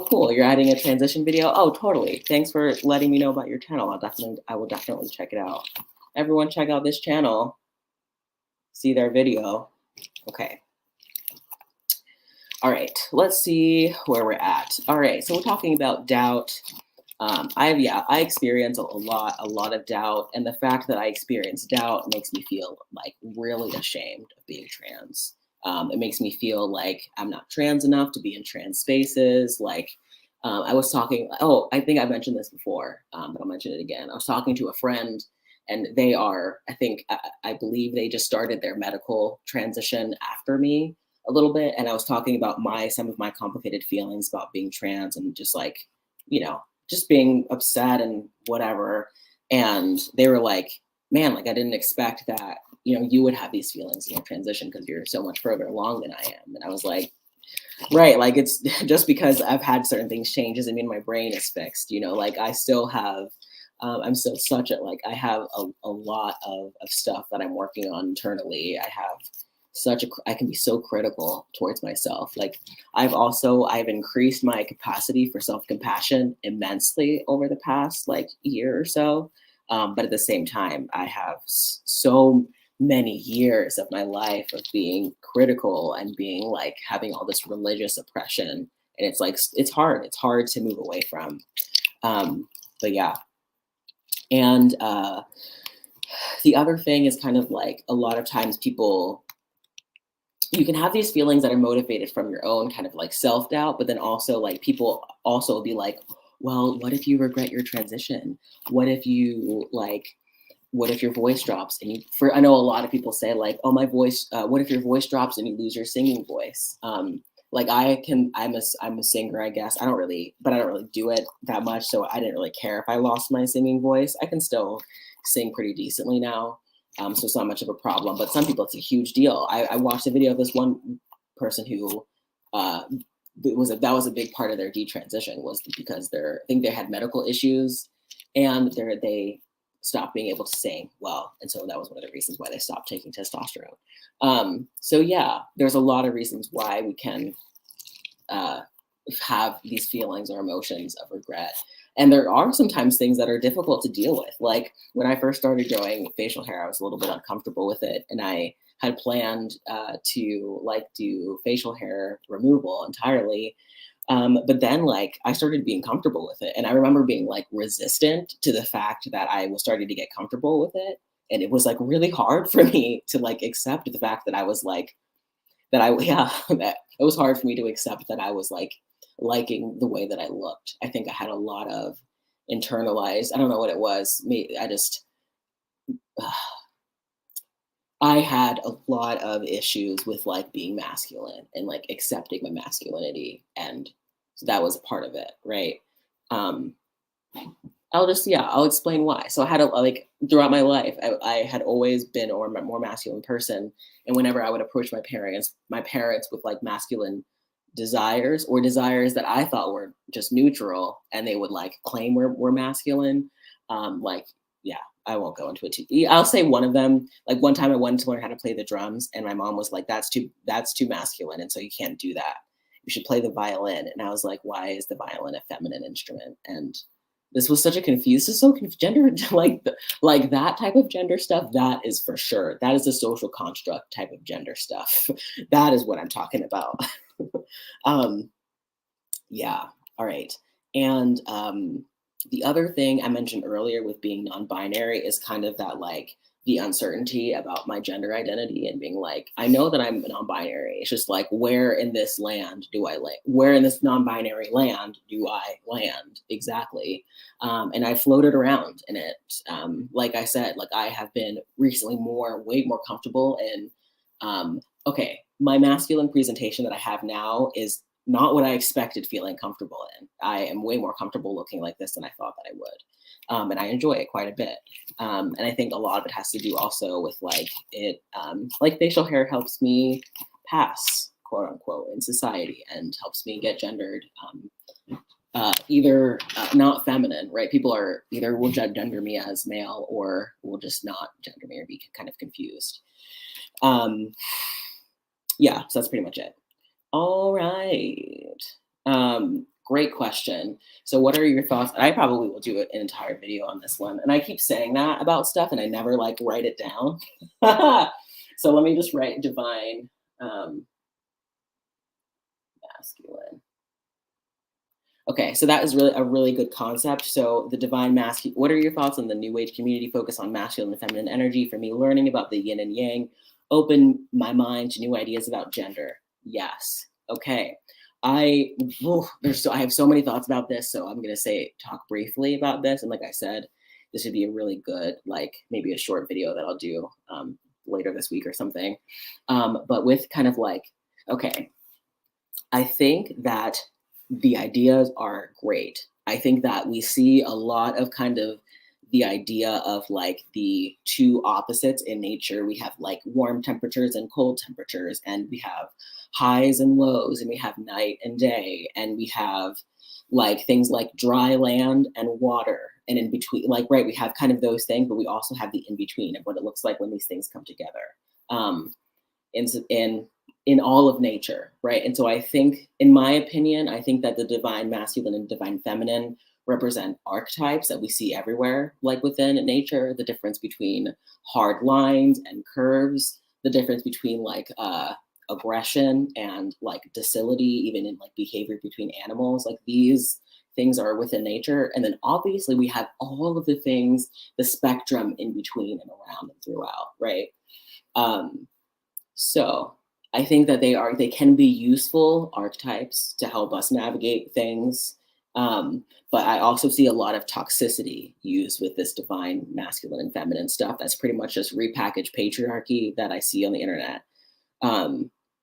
cool. You're adding a transition video. Oh, totally. Thanks for letting me know about your channel. I will definitely check it out. Everyone check out this channel. See their video. Okay. All right. Let's see where we're at. All right. So we're talking about doubt. I experience a lot of doubt, and the fact that I experience doubt makes me feel like really ashamed of being trans. It makes me feel like I'm not trans enough to be in trans spaces. Like I was talking, I think I mentioned this before, but I'll mention it again. I was talking to a friend, and they are, I believe they just started their medical transition after me a little bit. And I was talking about some of my complicated feelings about being trans, and just like, just being upset and whatever. And they were like, man, like I didn't expect that, you would have these feelings in your transition because you're so much further along than I am. And I was like, right, like it's just because I've had certain things change doesn't mean my brain is fixed, like I still have, I'm still such a, like I have a lot of stuff that I'm working on internally. I can be so critical towards myself. Like I've increased my capacity for self-compassion immensely over the past like year or so. But at the same time, I have so many years of my life of being critical and being like having all this religious oppression. And it's like, it's hard to move away from. But yeah. And the other thing is kind of like a lot of times you can have these feelings that are motivated from your own kind of like self-doubt, but then also like people also will be like, well, what if you regret your transition? What if your voice drops and I know a lot of people say like, oh, my voice, what if your voice drops and you lose your singing voice? Like I'm a singer, I guess. I don't really do it that much. So I didn't really care if I lost my singing voice. I can still sing pretty decently now. So it's not much of a problem, but some people, it's a huge deal. I watched a video of this one person who that was a big part of their detransition, was because I think they had medical issues, and they stopped being able to sing well. And so that was one of the reasons why they stopped taking testosterone. So yeah, there's a lot of reasons why we can have these feelings or emotions of regret. And there are sometimes things that are difficult to deal with. Like when I first started growing facial hair, I was a little bit uncomfortable with it, and I had planned to like do facial hair removal entirely. But then like I started being comfortable with it. And I remember being like resistant to the fact that I was starting to get comfortable with it. And it was like really hard for me to like accept the fact that I was like, that I, yeah, that it was hard for me to accept that I was like liking the way that I looked. I think I had a lot of internalized, I don't know what it was. Me, I just, I had a lot of issues with like being masculine and like accepting my masculinity. And so that was a part of it, right? Um, I'll explain why. So I had a like throughout my life, I had always been or more masculine person, and whenever I would approach my parents with like masculine desires or desires that I thought were just neutral, and they would like claim we're masculine. Like, yeah, I won't go into it too. I'll say one of them. Like one time, I wanted to learn how to play the drums, and my mom was like, that's too masculine, and so you can't do that. You should play the violin." And I was like, "Why is the violin a feminine instrument?" And this was such a confused, this is so gender like like that type of gender stuff. That is for sure. That is the social construct type of gender stuff. That is what I'm talking about. um, yeah. All right. And the other thing I mentioned earlier with being non-binary is kind of that like the uncertainty about my gender identity and being like, I know that I'm non-binary. It's just like, where in this land do I land? Where in this non-binary land do I land exactly? And I floated around in it. Like I said, like I have been recently way more comfortable in. Okay, my masculine presentation that I have now is not what I expected feeling comfortable in. I am way more comfortable looking like this than I thought that I would. And I enjoy it quite a bit. And I think a lot of it has to do also with like like facial hair helps me pass, quote unquote, in society and helps me get gendered. Either not feminine, right? People are either will gender me as male or will just not gender me or be kind of confused. Yeah, so that's pretty much it. All right. Great question. So what are your thoughts? I probably will do an entire video on this one. And I keep saying that about stuff and I never like write it down. So let me just write divine masculine. Okay, so that is really a really good concept. So the divine masculine, what are your thoughts on the new age community focus on masculine and feminine energy? For me, learning about the yin and yang opened my mind to new ideas about gender. Yes. Okay. I have so many thoughts about this, so I'm gonna talk briefly about this. And like I said, this would be a really good, like maybe a short video that I'll do later this week or something. But with kind of like, okay, I think that the ideas are great. I think that we see a lot of kind of the idea of like the two opposites in nature. We have like warm temperatures and cold temperatures, and we have highs and lows, and we have night and day, and we have like things like dry land and water. And in between, like, right, we have kind of those things, but we also have the in between of what it looks like when these things come together. In, in all of nature, right? And so I think, in my opinion, I think that the divine masculine and divine feminine represent archetypes that we see everywhere, like within nature, the difference between hard lines and curves, the difference between like aggression and like docility, even in like behavior between animals, like these things are within nature. And then obviously we have all of the things, the spectrum in between and around and throughout, right? So I think that they can be useful archetypes to help us navigate things. But I also see a lot of toxicity used with this divine masculine and feminine stuff. That's pretty much just repackaged patriarchy that I see on the internet.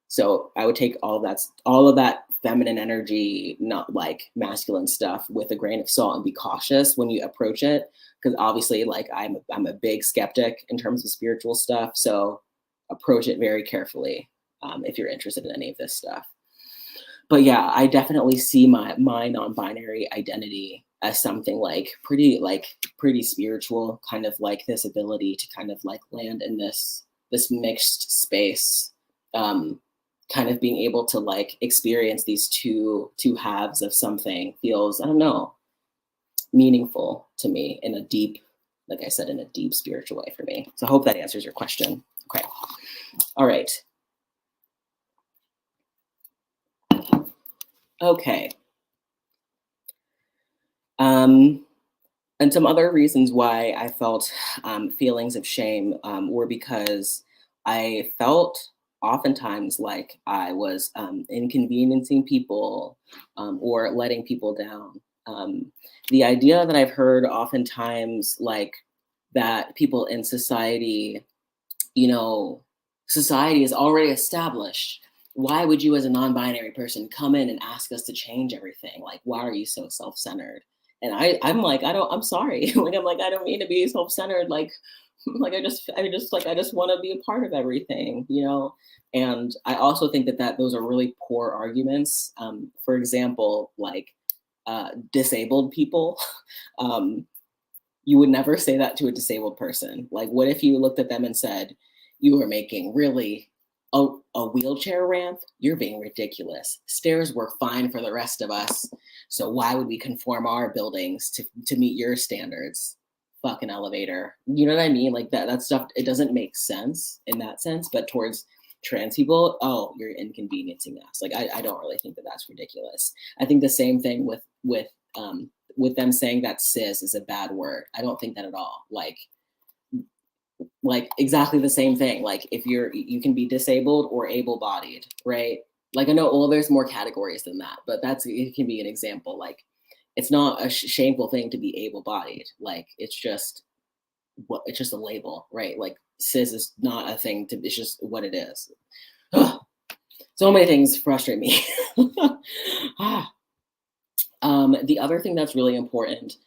So I would take all of that feminine energy, not like masculine stuff, with a grain of salt and be cautious when you approach it. Because obviously, like I'm a big skeptic in terms of spiritual stuff. So approach it very carefully if you're interested in any of this stuff. But yeah, I definitely see my non-binary identity as something like pretty spiritual, kind of like this ability to kind of like land in this mixed space. kind of being able to like experience these two halves of something feels, I don't know, meaningful to me in a deep, like I said, in a deep spiritual way for me. So I hope that answers your question. Okay. All right. Okay. Um, and some other reasons why I felt feelings of shame were because I felt oftentimes like I was inconveniencing people or letting people down. Um, the idea that I've heard oftentimes, like that people in society, you know, society is already established. Why would you, as a non binary person, come in and ask us to change everything? Like, why are you so self centered? And I'm like, I'm sorry. Like, I'm like, I don't mean to be self centered. Like, like I just want to be a part of everything, you know? And I also think that those are really poor arguments. For example, like disabled people. um, you would never say that to a disabled person. Like, what if you looked at them and said, you are making really a wheelchair ramp? You're being ridiculous. Stairs work fine for the rest of us. So why would we conform our buildings to meet your standards? Fucking elevator. You know what I mean? Like that stuff, it doesn't make sense in that sense, but towards trans people, oh, you're inconveniencing us. Like I don't really think that that's ridiculous. I think the same thing with them saying that cis is a bad word. I don't think that at all. Like exactly the same thing. Like if you can be disabled or able-bodied, right? Like I know, well, there's more categories than that, but it can be an example. Like it's not a shameful thing to be able-bodied. Like it's just a label, right? Like cis is not a thing to. It's just what it is. Ugh. So many things frustrate me. The other thing that's really important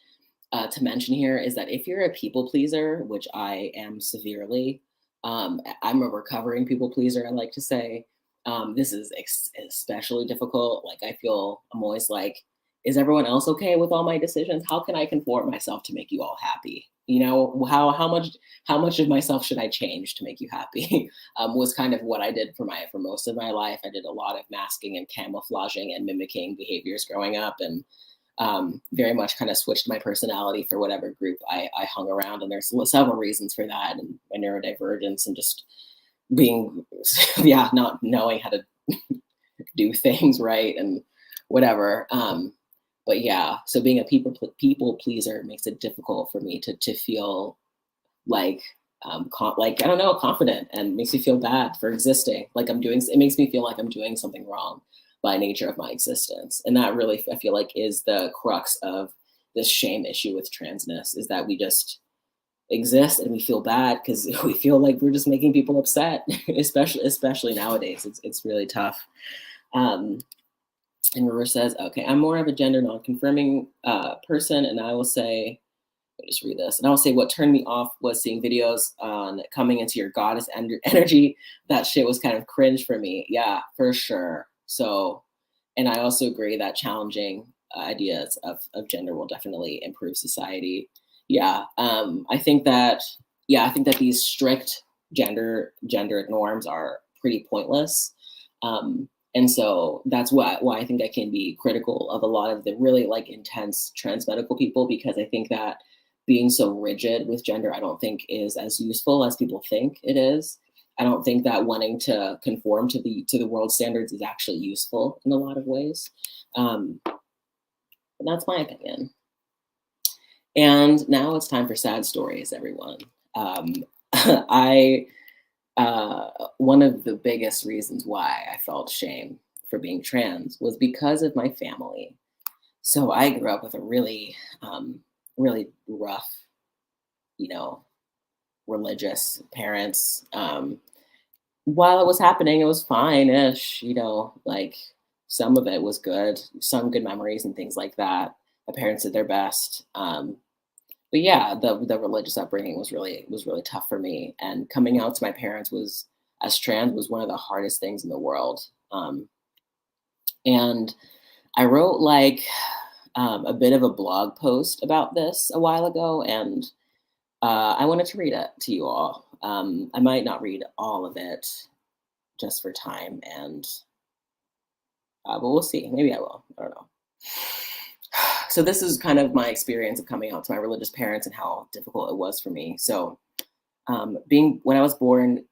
to mention here is that if you're a people pleaser, which I am severely, I'm a recovering people pleaser, I like to say. This is especially difficult. Like, I feel I'm always like, is everyone else okay with all my decisions? How can I conform myself to make you all happy? You know, how much of myself should I change to make you happy? Was kind of what I did for most of my life. I did a lot of masking and camouflaging and mimicking behaviors growing up, and very much kind of switched my personality for whatever group I hung around. And there's several reasons for that, and my neurodivergence and just being, yeah, not knowing how to do things right and whatever. But yeah, so being a people pleaser makes it difficult for me to feel like like I don't know, confident, and makes me feel bad for existing. Like it makes me feel like I'm doing something wrong by nature of my existence. And that really, I feel like, is the crux of this shame issue with transness, is that we just exist and we feel bad because we feel like we're just making people upset, especially nowadays. It's really tough. Um, and River says, okay, I'm more of a gender non-confirming person, and I will say, let me just read this. And I'll say what turned me off was seeing videos on coming into your goddess energy. That shit was kind of cringe for me. Yeah, for sure. So, and I also agree that challenging ideas of gender will definitely improve society. Yeah, I think that these strict gender norms are pretty pointless. And so that's why I think I can be critical of a lot of the really like intense trans medical people, because I think that being so rigid with gender, I don't think is as useful as people think it is. I don't think that wanting to conform to the world standards is actually useful in a lot of ways. But that's my opinion. And now it's time for sad stories, everyone. I One of the biggest reasons why I felt shame for being trans was because of my family. So I grew up with a really rough, you know, religious parents. While it was happening, it was fine-ish, you know, like some of it was good, some good memories and things like that. My parents did their best. But yeah, the religious upbringing was really tough for me. And coming out to my parents was as trans was one of the hardest things in the world. And I wrote like a bit of a blog post about this a while ago, and I wanted to read it to you all. I might not read all of it, just for time, and but we'll see. Maybe I will. I don't know. So this is kind of my experience of coming out to my religious parents and how difficult it was for me. So being when I was born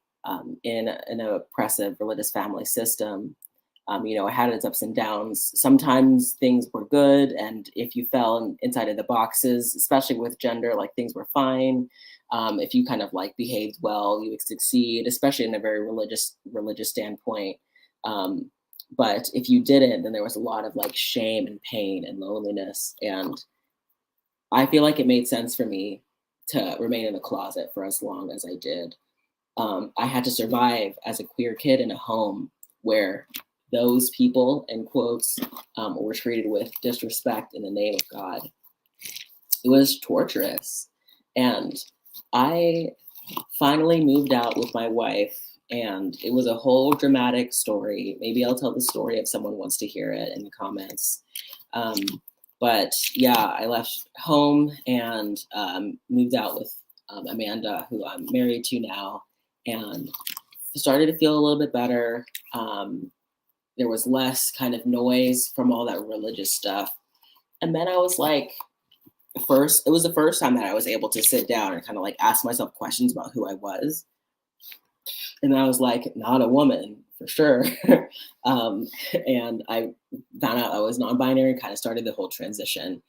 in an oppressive religious family system, it had its ups and downs. Sometimes things were good, and if you fell inside of the boxes, especially with gender, like things were fine. If you kind of like behaved well, you would succeed, especially in a very religious standpoint. Um, but if you didn't, then there was a lot of like shame and pain and loneliness. And I feel like it made sense for me to remain in the closet for as long as I did. I had to survive as a queer kid in a home where those people, in quotes, were treated with disrespect in the name of God. It was torturous. And I finally moved out with my wife, and it was a whole dramatic story. Maybe I'll tell the story if someone wants to hear it in the comments. Um, but yeah, I left home and moved out with Amanda, who I'm married to now, and started to feel a little bit better. There was less kind of noise from all that religious stuff. And then I was like, it was the first time that I was able to sit down and kind of like ask myself questions about who I was. And I was like, not a woman for sure. And I found out I was non-binary and kind of started the whole transition.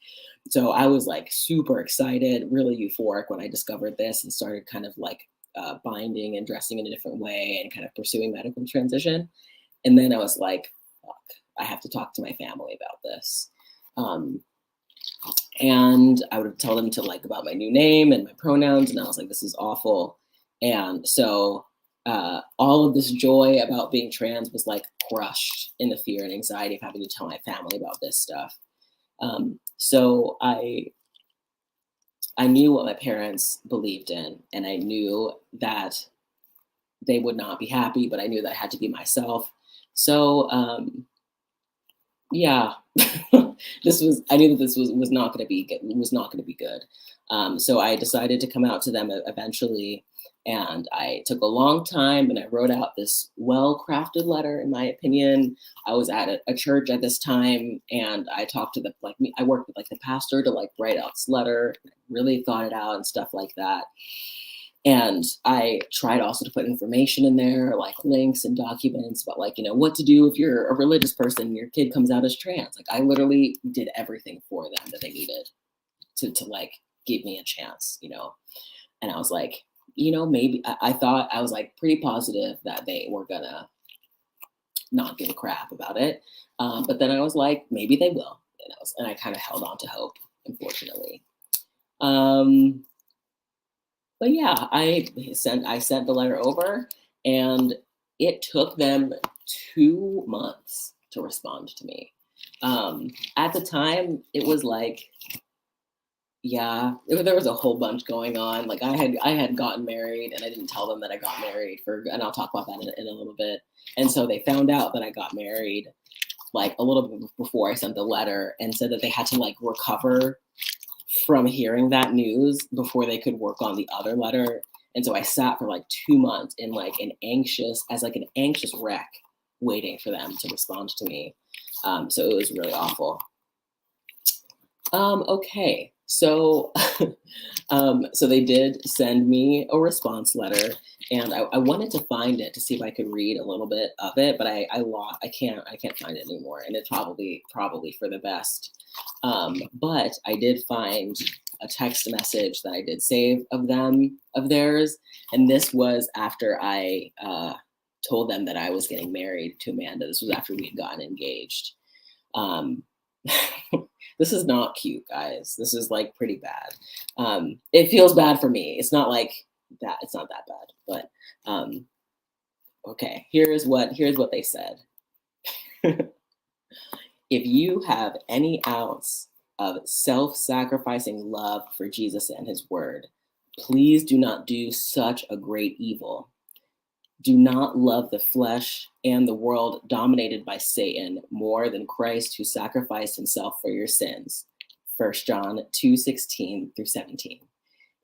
So I was like super excited, really euphoric when I discovered this and started kind of like binding and dressing in a different way and kind of pursuing medical transition. And then I was like, fuck, I have to talk to my family about this. And I would tell them to like about my new name and my pronouns. And I was like, this is awful. And so all of this joy about being trans was like crushed in the fear and anxiety of having to tell my family about this stuff. So I knew what my parents believed in, and I knew that they would not be happy, but I knew that I had to be myself. So yeah, I knew that this was not going to be good. Was not going to be good. So I decided to come out to them eventually, and I took a long time, and I wrote out this well-crafted letter. In my opinion, I was at a church at this time, and I talked to I worked with like the pastor to like write out this letter. Really thought it out and stuff like that. And I tried also to put information in there, like links and documents about like, what to do if you're a religious person and your kid comes out as trans. Like I literally did everything for them that they needed to like give me a chance, And I was like, maybe I thought I was like pretty positive that they were gonna not give a crap about it. But then I was like, maybe they will, and I kind of held on to hope, unfortunately. But yeah, I sent the letter over, and it took them 2 months to respond to me. At the time, it was like, there was a whole bunch going on. Like I had gotten married, and I didn't tell them that I got married and I'll talk about that in a little bit. And so they found out that I got married like a little bit before I sent the letter, and said that they had to like recover from hearing that news before they could work on the other letter. And so I sat for like 2 months in like an anxious wreck, waiting for them to respond to me. So it was really awful. Okay, so so they did send me a response letter, and I wanted to find it to see if I could read a little bit of it, but I can't find it anymore, and it's probably for the best. But I did find a text message that I did save of theirs, and this was after I told them that I was getting married to Amanda. This was after we had gotten engaged. This is not cute, guys. This is like pretty bad. It feels bad for me. It's not like that. It's not that bad, but okay. Here's what they said. If you have any ounce of self-sacrificing love for Jesus and his word, please do not do such a great evil. Do not love the flesh and the world dominated by Satan more than Christ, who sacrificed himself for your sins. 1 John 2:16 through 17.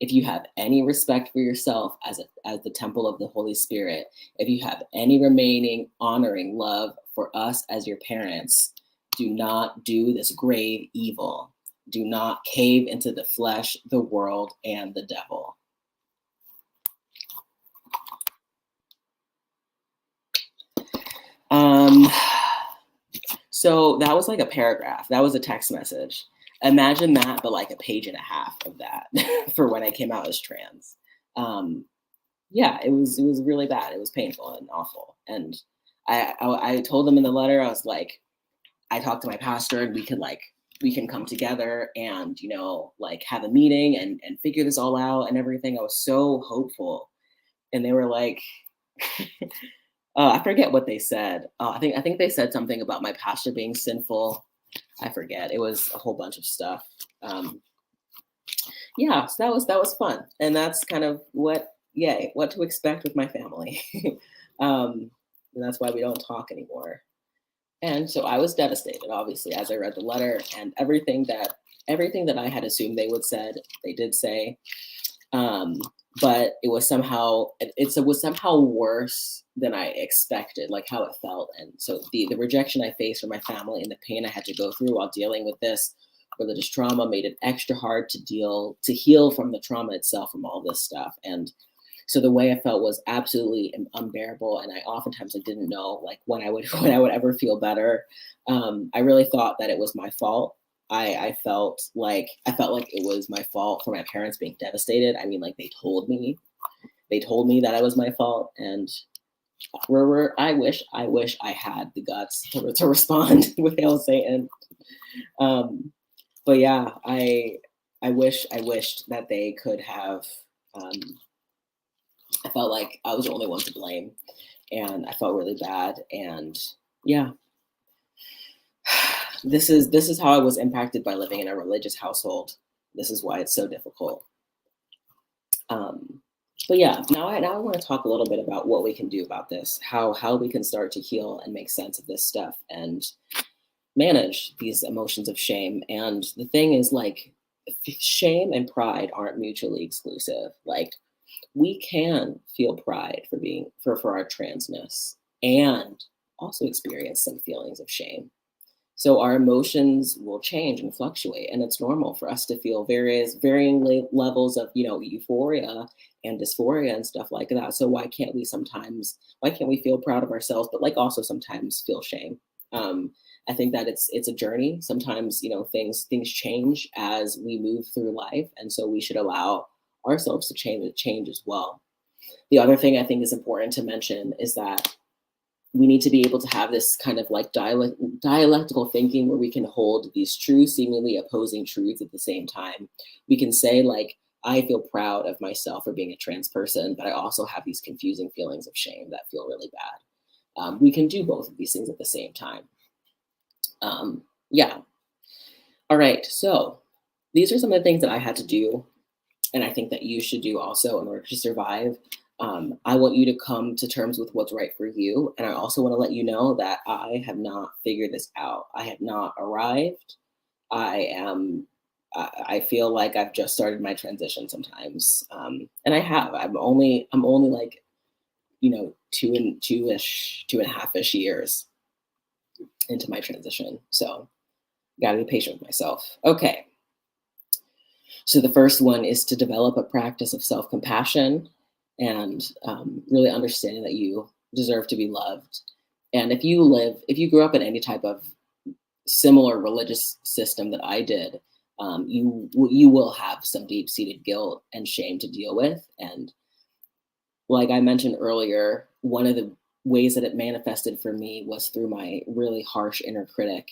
if you have any respect for yourself as the temple of the Holy Spirit, if you have any remaining honoring love for us as your parents, do not do this grave evil. Do not cave into the flesh, the world, and the devil. So that was like a paragraph. That was a text message. Imagine that, but like a page and a half of that for when I came out as trans. Yeah, it was really bad. It was painful and awful. And I told them in the letter, I was like, I talked to my pastor, and we can come together and like have a meeting and figure this all out and everything. I was so hopeful, and they were like, I forget what they said. I think they said something about my pastor being sinful. I forget. It was a whole bunch of stuff. Yeah, so that was fun, and that's kind of what to expect with my family. And that's why we don't talk anymore. And so I was devastated, obviously, as I read the letter, and everything that I had assumed they would said, they did say. But it was somehow worse than I expected, like how it felt. And so the rejection I faced from my family and the pain I had to go through while dealing with this religious trauma made it extra hard to heal from the trauma itself, from all this stuff. And so the way I felt was absolutely unbearable, and I oftentimes didn't know like when I would ever feel better. I really thought that it was my fault. I felt like it was my fault for my parents being devastated. I mean, like they told me that it was my fault, and I wish I had the guts to respond with "Hail Satan." But yeah, I wished that they could have. I felt like I was the only one to blame, and I felt really bad. And yeah, this is how I was impacted by living in a religious household. This is why it's so difficult. But yeah, now I want to talk a little bit about what we can do about this, how we can start to heal and make sense of this stuff and manage these emotions of shame. And the thing is, like, shame and pride aren't mutually exclusive. Like, we can feel pride for our transness and also experience some feelings of shame. So our emotions will change and fluctuate, and it's normal for us to feel varying levels of euphoria and dysphoria and stuff like that. So why can't we feel proud of ourselves, but like also sometimes feel shame? I think that it's a journey. Sometimes things change as we move through life, and so we should allow ourselves to change as well. The other thing I think is important to mention is that we need to be able to have this kind of like dialectical thinking where we can hold these true, seemingly opposing truths at the same time. We can say like, I feel proud of myself for being a trans person, but I also have these confusing feelings of shame that feel really bad. We can do both of these things at the same time. Yeah. All right. So these are some of the things that I had to do, and I think that you should do also in order to survive. I want you to come to terms with what's right for you. And I also want to let you know that I have not figured this out. I have not arrived. I feel like I've just started my transition sometimes. And I have, I'm only like, 2.5-ish years into my transition. So gotta be patient with myself. Okay. So the first one is to develop a practice of self-compassion and really understanding that you deserve to be loved. And if you grew up in any type of similar religious system that I did, you will have some deep-seated guilt and shame to deal with. And like I mentioned earlier, one of the ways that it manifested for me was through my really harsh inner critic.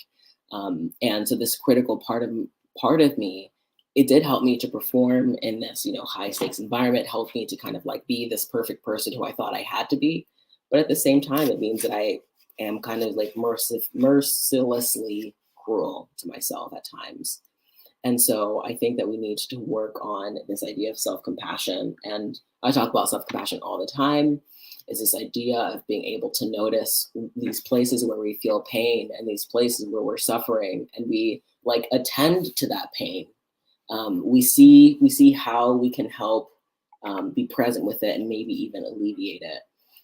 And so this critical part of me, it did help me to perform in this, high stakes environment, helped me to kind of like be this perfect person who I thought I had to be. But at the same time, it means that I am kind of like mercilessly cruel to myself at times. And so I think that we need to work on this idea of self-compassion. And I talk about self-compassion all the time. Is this idea of being able to notice these places where we feel pain and these places where we're suffering, and we like attend to that pain. We see how we can help be present with it and maybe even alleviate it.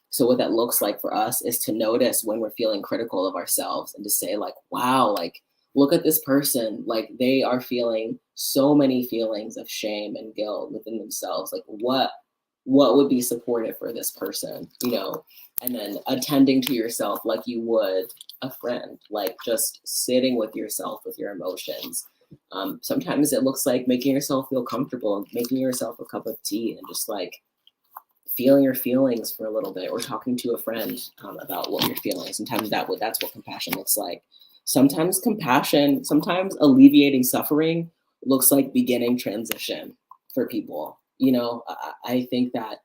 So what that looks like for us is to notice when we're feeling critical of ourselves and to say like, wow, like look at this person, like they are feeling so many feelings of shame and guilt within themselves. Like what would be supportive for this person, and then attending to yourself like you would a friend, like just sitting with yourself with your emotions. Sometimes it looks like making yourself feel comfortable and making yourself a cup of tea and just like feeling your feelings for a little bit, or talking to a friend about what you're feeling. Sometimes that's what compassion looks like. Sometimes alleviating suffering looks like beginning transition for people. I think that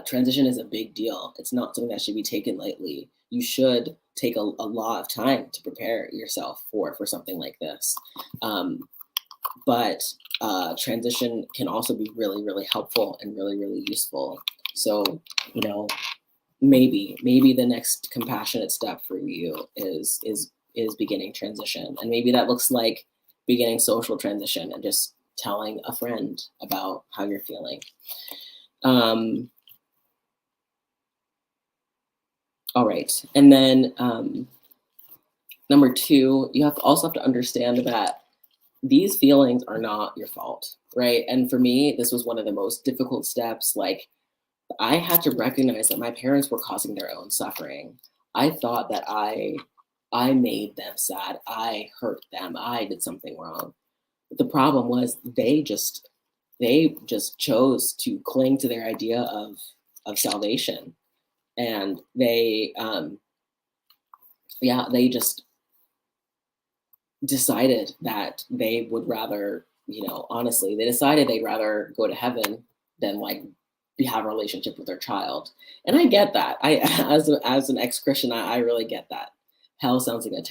transition is a big deal. It's not something that should be taken lightly. You should take a lot of time to prepare yourself for something like this. But transition can also be really, really helpful and really, really useful. So, you know, maybe the next compassionate step for you is beginning transition, and maybe that looks like beginning social transition and just telling a friend about how you're feeling. All right, and then number two, you also have to understand that these feelings are not your fault, right? And for me, this was one of the most difficult steps. Like, I had to recognize that my parents were causing their own suffering. I thought that I made them sad. I hurt them. I did something wrong. But the problem was they just chose to cling to their idea of salvation, and they just decided that they would rather, honestly, they decided they'd rather go to heaven than like have a relationship with their child. And I get that. I as an ex-Christian, I really get that. Hell sounds like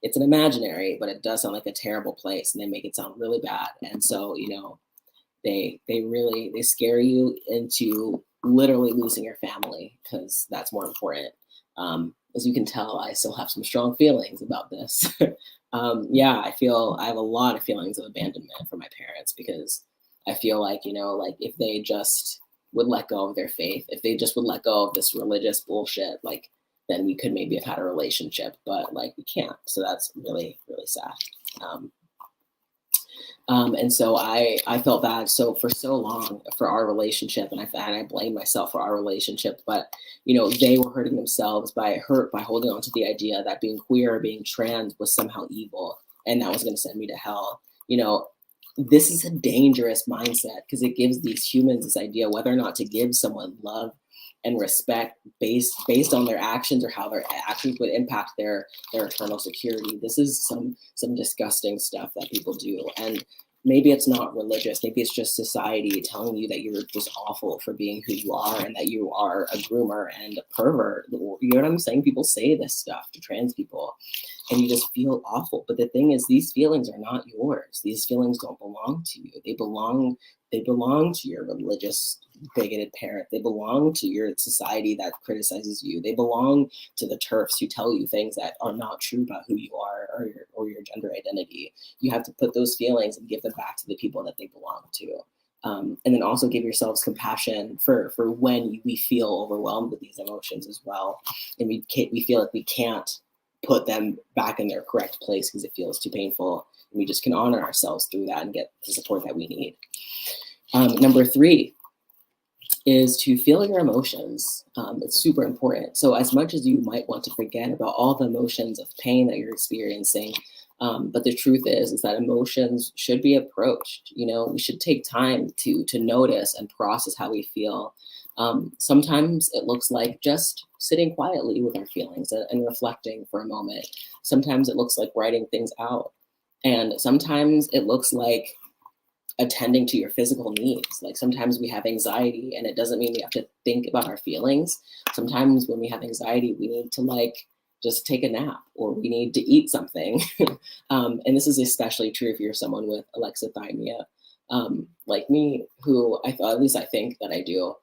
it's an imaginary, but it does sound like a terrible place, and they make it sound really bad. And so, they scare you into literally losing your family because that's more important. As you can tell, I still have some strong feelings about this. Yeah, I have a lot of feelings of abandonment from my parents, because I feel like, like if they just would let go of their faith, if they just would let go of this religious bullshit, like then we could maybe have had a relationship, but like we can't. So that's really, really sad. Um, and so I felt bad for so long for our relationship, and I blame myself for our relationship. But they were hurting themselves by holding on to the idea that being queer or being trans was somehow evil, and that was going to send me to hell. This is a dangerous mindset, because it gives these humans this idea whether or not to give someone love and respect based on their actions, or how their actions would impact their eternal security. This is some disgusting stuff that people do. And maybe it's not religious, maybe it's just society telling you that you're just awful for being who you are, and that you are a groomer and a pervert. You know what I'm saying? People say this stuff to trans people, and you just feel awful. But the thing is, these feelings are not yours. These feelings don't belong to you. They belong to your religious bigoted parent. They belong to your society that criticizes you. They belong to the TERFs who tell you things that are not true about who you are, or your gender identity. You have to put those feelings and give them back to the people that they belong to. And then also give yourselves compassion for when we feel overwhelmed with these emotions as well. And we feel like we can't put them back in their correct place because it feels too painful. And we just can honor ourselves through that and get the support that we need. Number three is to feel your emotions. It's super important. So as much as you might want to forget about all the emotions of pain that you're experiencing, but the truth is that emotions should be approached. We should take time to notice and process how we feel. Sometimes it looks like just sitting quietly with our feelings and reflecting for a moment. Sometimes it looks like writing things out. And sometimes it looks like attending to your physical needs. Like sometimes we have anxiety, and it doesn't mean we have to think about our feelings. Sometimes when we have anxiety, we need to like just take a nap, or we need to eat something. And this is especially true if you're someone with alexithymia, like me, who at least I think that I do.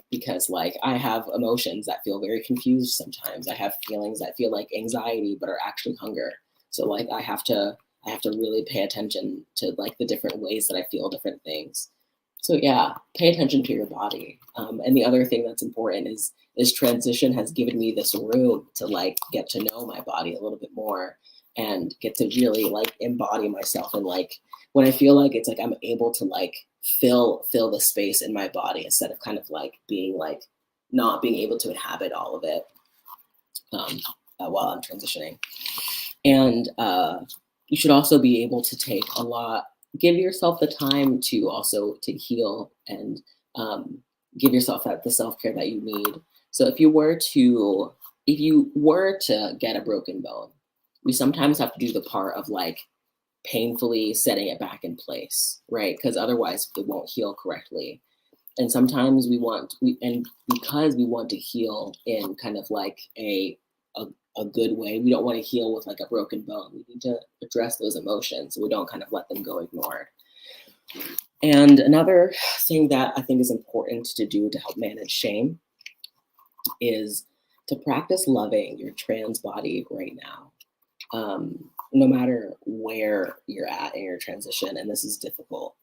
Because like I have emotions that feel very confused sometimes. I have feelings that feel like anxiety but are actually hunger. So like I have to I have to really pay attention to like the different ways that I feel different things. So yeah, pay attention to your body. And the other thing that's important is transition has given me this room to like get to know my body a little bit more and get to really like embody myself. And like when I feel like it's like I'm able to like fill the space in my body instead of kind of like being like not being able to inhabit all of it um, while I'm transitioning. And you should also be able to take a lot, give yourself the time to also to heal and give yourself the self-care that you need. So if you were to get a broken bone, we sometimes have to do the part of like painfully setting it back in place, right? Because otherwise it won't heal correctly. And sometimes because we want to heal in kind of like a, a good way, we don't want to heal with like a broken bone. We need to address those emotions so we don't kind of let them go ignored. And another thing that I think is important to do to help manage shame is to practice loving your trans body right now. No matter where you're at in your transition, and this is difficult.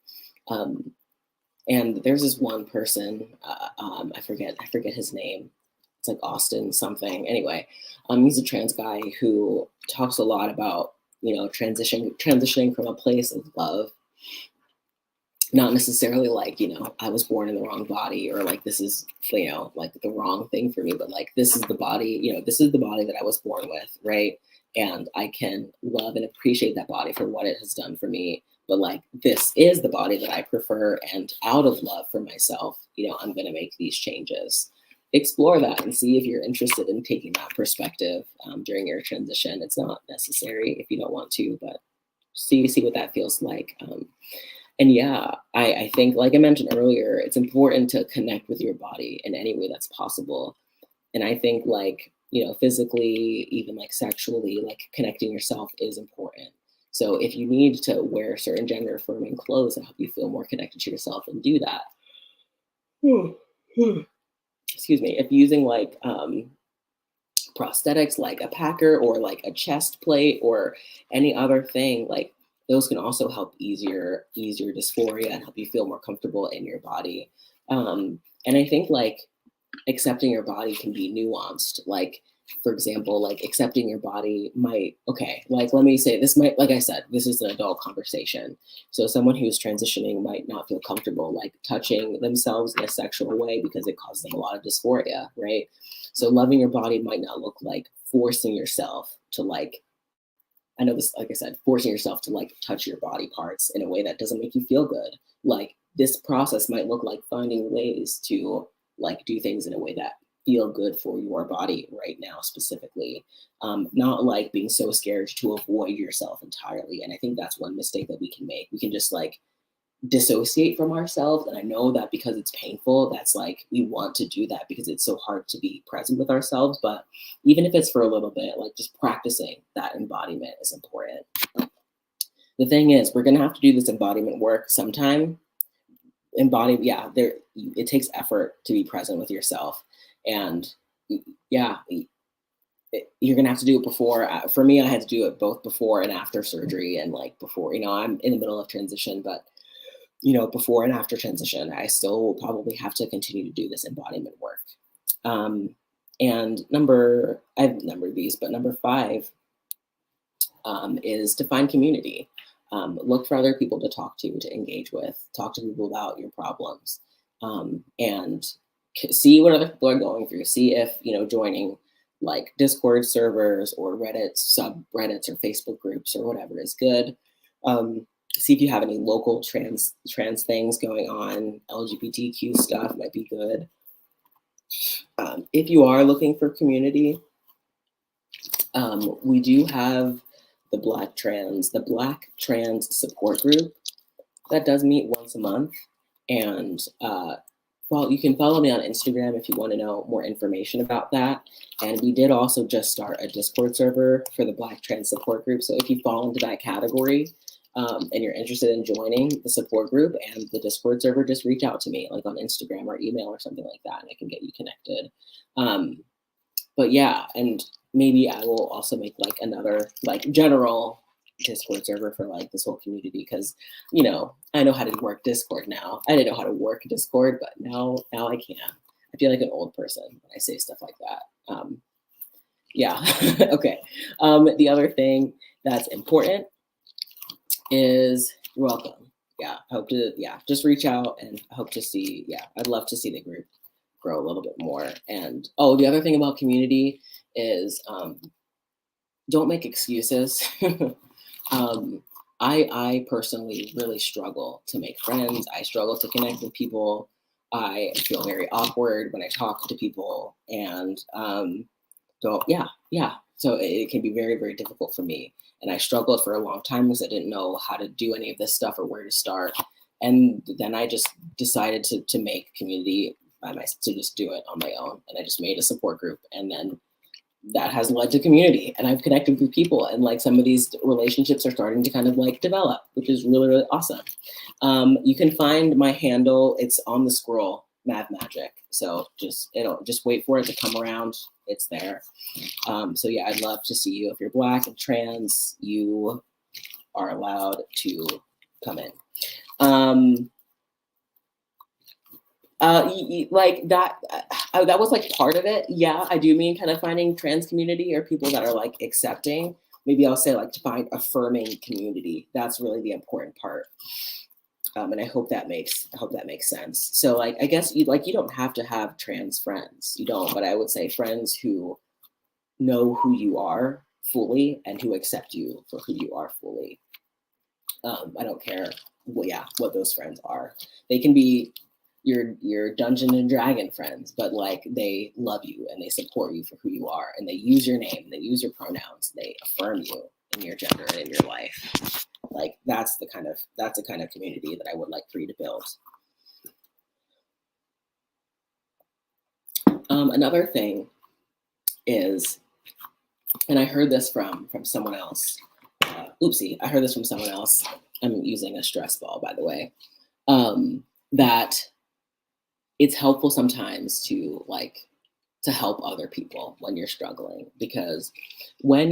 And there's this one person, I forget his name. It's like Austin something. Anyway, he's a trans guy who talks a lot about transitioning from a place of love, not necessarily like I was born in the wrong body or like this is like the wrong thing for me, but like this is the body, this is the body that I was born with, right? And I can love and appreciate that body for what it has done for me. But like this is the body that I prefer, and out of love for myself, I'm going to make these changes. Explore that and see if you're interested in taking that perspective during your transition. It's not necessary if you don't want to, but see what that feels like. And yeah, I think, like I mentioned earlier, it's important to connect with your body in any way that's possible. And I think like, physically, even like sexually, like connecting yourself is important. So if you need to wear certain gender affirming clothes that help you feel more connected to yourself, and do that. Excuse me. If using like prosthetics like a packer or like a chest plate or any other thing, like those can also help ease your dysphoria and help you feel more comfortable in your body. And I think like accepting your body can be nuanced. Like, for example, like accepting your body like let me say this might, like I said, this is an adult conversation. So someone who's transitioning might not feel comfortable like touching themselves in a sexual way because it causes them a lot of dysphoria, right? So loving your body might not look like forcing yourself to like, I know this, like I said, forcing yourself to like touch your body parts in a way that doesn't make you feel good. Like this process might look like finding ways to like do things in a way that feel good for your body right now specifically. Not like being so scared to avoid yourself entirely. And I think that's one mistake that we can make. We can just like dissociate from ourselves. And I know that because it's painful, that's like we want to do that because it's so hard to be present with ourselves. But even if it's for a little bit, like just practicing that embodiment is important. The thing is, we're gonna have to do this embodiment work sometime. It takes effort to be present with yourself. And yeah, you're gonna have to do it before. For me, I had to do it both before and after surgery, and like before, I'm in the middle of transition, but before and after transition, I still will probably have to continue to do this embodiment work. And I've numbered these, but number 5 is to find community. Look for other people to talk to engage with, talk to people about your problems, and see what other people are going through. See if, joining like Discord servers or Reddit subreddits or Facebook groups or whatever is good. See if you have any local trans things going on. LGBTQ stuff might be good. If you are looking for community, we do have the Black Trans Support Group that does meet once a month. And you can follow me on Instagram if you want to know more information about that. And we did also just start a Discord server for the Black Trans Support Group. So if you fall into that category and you're interested in joining the support group and the Discord server, just reach out to me like on Instagram or email or something like that, and I can get you connected. But yeah, and maybe I will also make like another like general Discord server for like this whole community because, you know, I know how to work Discord now. I didn't know how to work Discord, but now I can. I feel like an old person when I say stuff like that. Yeah. Okay. The other thing that's important is you're welcome. Yeah. I hope to, yeah, just reach out and I hope to see, yeah, I'd love to see the group grow a little bit more. And oh, the other thing about community is don't make excuses. um, I personally really struggle to make friends. I struggle to connect with people. I feel very awkward when I talk to people, and so yeah. So it can be very, very difficult for me. And I struggled for a long time because I didn't know how to do any of this stuff or where to start. And then I just decided to make community by myself, to just do it on my own. And I just made a support group, and then that has led to community, and I've connected with people, and like some of these relationships are starting to kind of like develop, which is really, really awesome. You can find my handle, it's on the scroll, Mad Magic. So just wait for it to come around. It's there. So yeah, I'd love to see you. If you're Black and trans, you are allowed to come in. Like that, that was like part of it. Yeah, I do mean kind of finding trans community or people that are like accepting. Maybe I'll say like to find affirming community. That's really the important part. And I hope that makes sense. So like, I guess you don't have to have trans friends. You don't, but I would say friends who know who you are fully and who accept you for who you are fully. I don't care what those friends are. They can be your Dungeon and Dragon friends, but like they love you and they support you for who you are, and they use your name, they use your pronouns, they affirm you in your gender and in your life. Like that's the kind of community that I would like for you to build. Another thing is, and I heard this from someone else. Oopsie, I heard this from someone else. I'm using a stress ball, by the way. That it's helpful sometimes to help other people when you're struggling, because when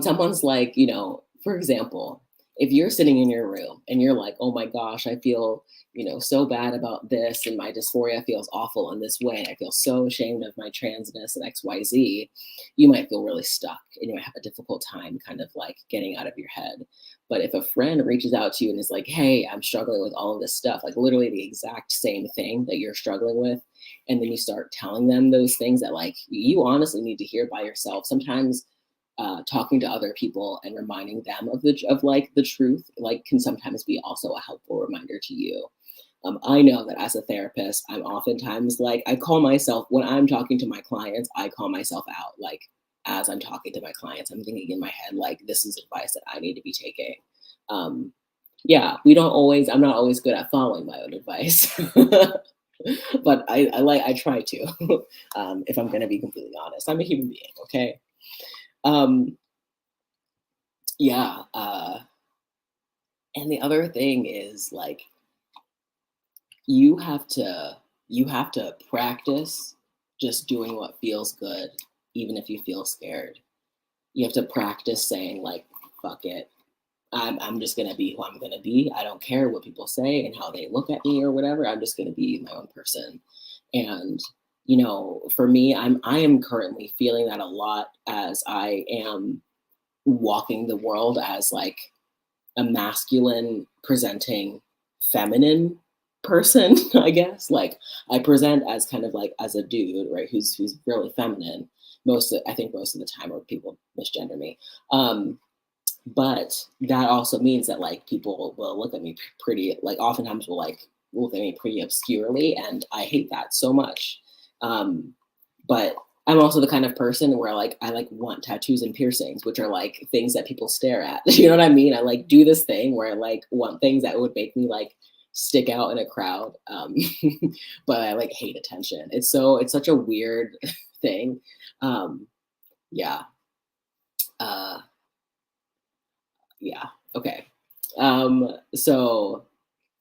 someone's like, you know, for example, if you're sitting in your room and you're like, oh my gosh, I feel, you know, so bad about this, and my dysphoria feels awful in this way, I feel so ashamed of my transness and XYZ, you might feel really stuck and you might have a difficult time kind of like getting out of your head. But if a friend reaches out to you and is like, hey, I'm struggling with all of this stuff, like literally the exact same thing that you're struggling with, and then you start telling them those things that like you honestly need to hear by yourself. Sometimes talking to other people and reminding them of the truth like can sometimes be also a helpful reminder to you. I know that as a therapist, I'm oftentimes like, I call myself, when I'm talking to my clients, I call myself out. Like as I'm talking to my clients, I'm thinking in my head, like, this is advice that I need to be taking. Yeah, I'm not always good at following my own advice, but I try to, if I'm going to be completely honest. I'm a human being. Okay. Yeah. And the other thing is like, you have to practice just doing what feels good, even if you feel scared. You have to practice saying like, fuck it. I'm just gonna be who I'm gonna be. I don't care what people say and how they look at me or whatever. I'm just gonna be my own person. And you know, for me, I am currently feeling that a lot as I am walking the world as like a masculine presenting feminine person, I guess. Like I present as kind of like as a dude, right? Who's really feminine. I think most of the time, or people misgender me. But that also means that like people will look at me pretty, like oftentimes will look at me pretty obscurely, and I hate that so much. But I'm also the kind of person where like I like want tattoos and piercings, which are like things that people stare at. You know what I mean? I like do this thing where I like want things that would make me like stick out in a crowd. But I like hate attention. It's such a weird thing. Yeah. Yeah. Okay. So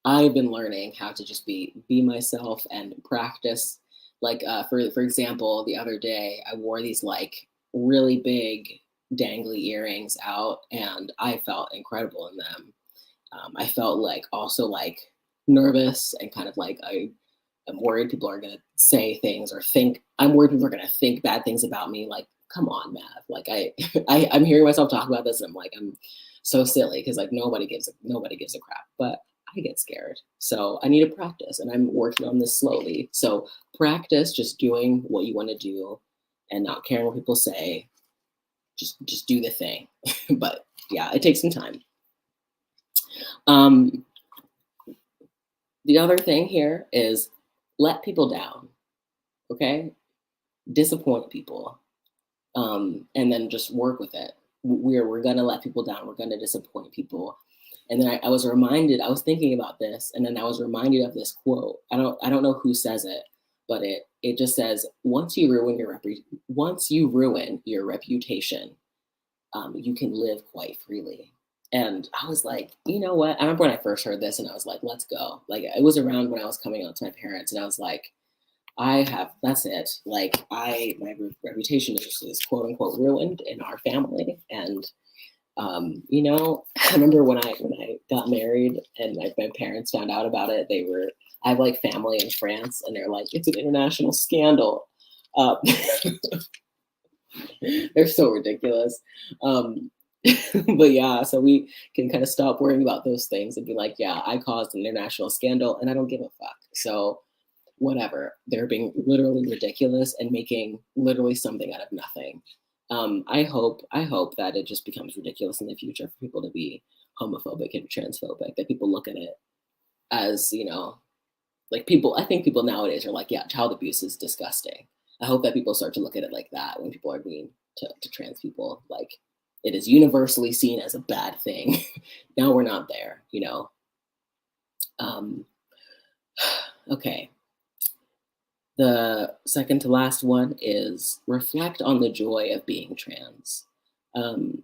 I've been learning how to just be myself and practice. Like for example, the other day I wore these like really big dangly earrings out, and I felt incredible in them. I felt like also like nervous and kind of like I'm worried people are gonna say things or think I'm worried people are gonna think bad things about me. Like, come on, Mav. Like I'm hearing myself talk about this and I'm like, I'm so silly because like nobody gives a crap. But I get scared. So I need to practice and I'm working on this slowly. So practice just doing what you want to do and not caring what people say. Just do the thing. But yeah, it takes some time. Um, the other thing here is let people down. Okay, disappoint people, and then just work with it. We're gonna let people down. We're gonna disappoint people. And then I was reminded. I was thinking about this, and then I was reminded of this quote. I don't know who says it, but it just says once you ruin your reputation, you can live quite freely. And I was like, you know what? I remember when I first heard this, and I was like, let's go. Like it was around when I was coming out to my parents, and I was like, that's it. Like my reputation is quote unquote ruined in our family. And I remember when I got married and my parents found out about it, I have like family in France and they're like, it's an international scandal. Uh, they're so ridiculous. Um, but yeah, so we can kind of stop worrying about those things and be like, yeah, I caused an international scandal and I don't give a fuck. So whatever. They're being literally ridiculous and making literally something out of nothing. I hope that it just becomes ridiculous in the future for people to be homophobic and transphobic. That people look at it as like people. I think people nowadays are like, yeah, child abuse is disgusting. I hope that people start to look at it like that when people are mean to trans people. Like it is universally seen as a bad thing. Now we're not there. Um, okay. The second to last one is reflect on the joy of being trans. Um,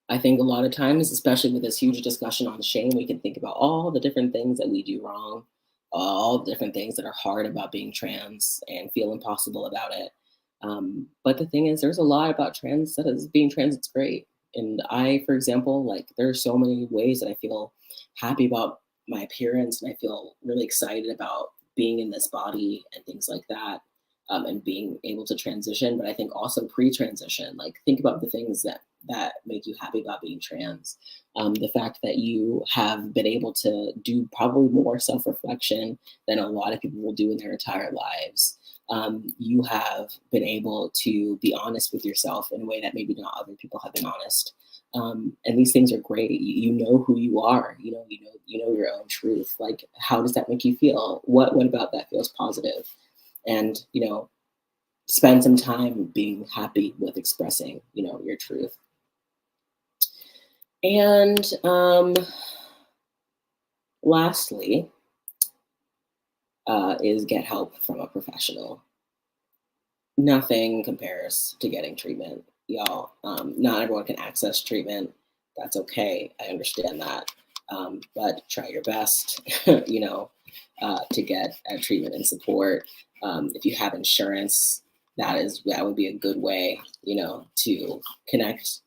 I think a lot of times, especially with this huge discussion on shame, we can think about all the different things that we do wrong, all the different things that are hard about being trans and feel impossible about it. But the thing is, there's a lot about trans that is being trans. It's great. And I, for example, like there are so many ways that I feel happy about my appearance and I feel really excited about being in this body and things like that. And being able to transition, but I think also pre-transition. Like think about the things that make you happy about being trans. The fact that you have been able to do probably more self-reflection than a lot of people will do in their entire lives. You have been able to be honest with yourself in a way that maybe not other people have been honest. And these things are great. You know who you are. You know your own truth. Like, how does that make you feel? What about that feels positive? And spend some time being happy with expressing your truth. And lastly is get help from a professional. Nothing compares to getting treatment, y'all. Not everyone can access treatment. That's okay. I understand that. But try your best to get treatment and support. If you have insurance, that would be a good way to connect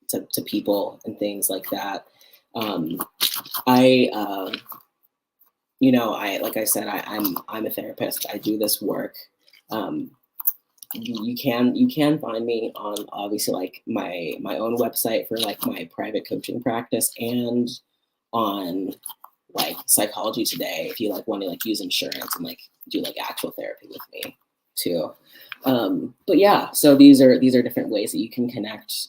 to people and things like that. I like I said, I'm a therapist. I do this work. um, you can find me on obviously like my own website for like my private coaching practice and on like Psychology Today if you like want to like use insurance and like do like actual therapy with me too. But yeah, so these are different ways that you can connect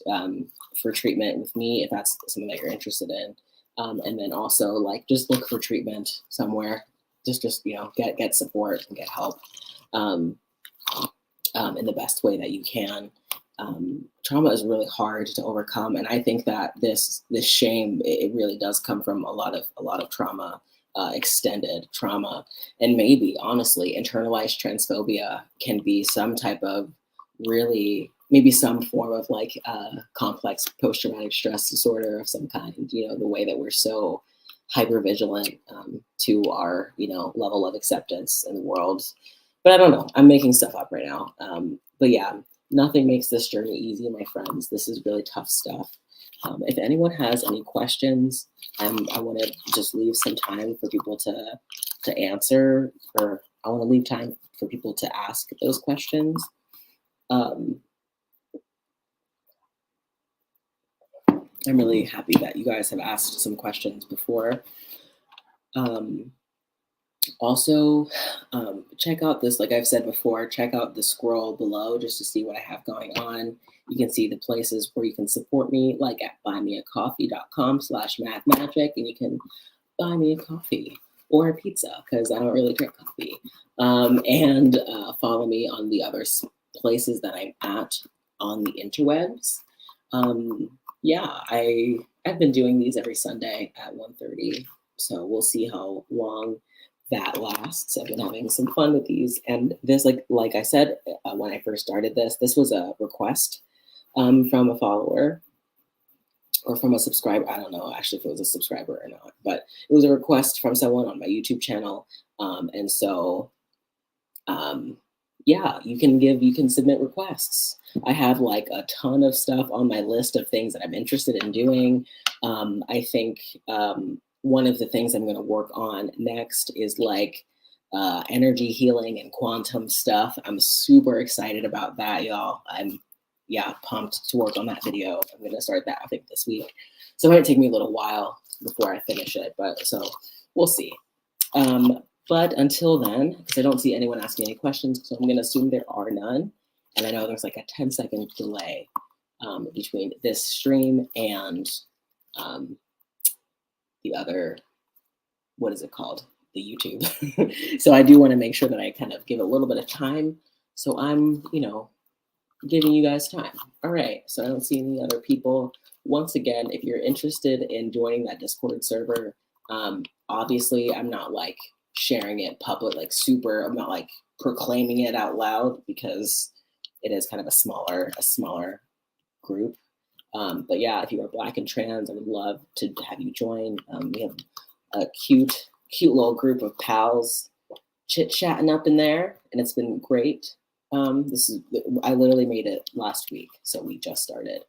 for treatment with me if that's something that you're interested in. And then also like just look for treatment somewhere. Just get support and get help. Um, in the best way that you can. Trauma is really hard to overcome, and I think that this shame it really does come from a lot of trauma, extended trauma, and maybe honestly, internalized transphobia can be some type of really maybe some form of like complex post-traumatic stress disorder of some kind. The way that we're so hyper vigilant to our level of acceptance in the world. But I don't know. I'm making stuff up right now. But yeah, nothing makes this journey easy, my friends. This is really tough stuff. If anyone has any questions, I want to just leave some time for people to answer, or I want to leave time for people to ask those questions. I'm really happy that you guys have asked some questions before. Also, check out this, like I've said before, check out the scroll below just to see what I have going on. You can see the places where you can support me, like at buymeacoffee.com/mathmagic, and you can buy me a coffee or a pizza because I don't really drink coffee. And follow me on the other places that I'm at on the interwebs. Yeah, I've been doing these every Sunday at 1:30, so we'll see how long that lasts. I've been having some fun with these, and this, like I said when I first started this was a request from a follower or from a subscriber. I don't know actually if it was a subscriber or not, but it was a request from someone on my YouTube channel, and so yeah, you can submit requests. I have like a ton of stuff on my list of things that I'm interested in doing. I think one of the things I'm going to work on next is like energy healing and quantum stuff. I'm super excited about that, y'all. I'm pumped to work on that video. I'm going to start that I think this week. So it might take me a little while before I finish it, but so we'll see. But until then, because I don't see anyone asking any questions, so I'm going to assume there are none. And I know there's like a 10-second delay between this stream and the other, what is it called? The YouTube. So I do want to make sure that I kind of give a little bit of time. So I'm, giving you guys time. All right. So I don't see any other people. Once again, if you're interested in joining that Discord server, obviously I'm not like sharing it public, like super, I'm not like proclaiming it out loud because it is kind of a smaller group. But yeah, if you are Black and trans, I would love to have you join. We have a cute little group of pals chit-chatting up in there, and it's been great. I literally made it last week, so we just started.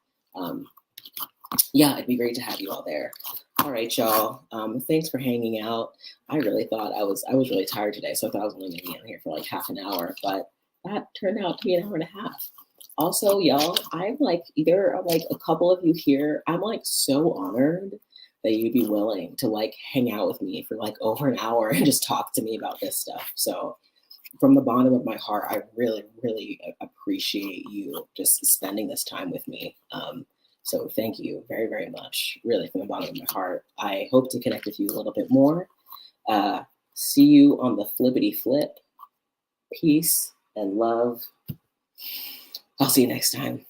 Yeah, it'd be great to have you all there. All right, y'all. Thanks for hanging out. I really thought I was really tired today, so I thought I was only gonna be on here for like half an hour, but that turned out to be an hour and a half. Also, y'all, I'm like, there are like a couple of you here. I'm like so honored that you'd be willing to like hang out with me for like over an hour and just talk to me about this stuff. So from the bottom of my heart, I really, really appreciate you just spending this time with me. So thank you very, very much, really from the bottom of my heart. I hope to connect with you a little bit more. See you on the flippity flip. Peace and love. I'll see you next time.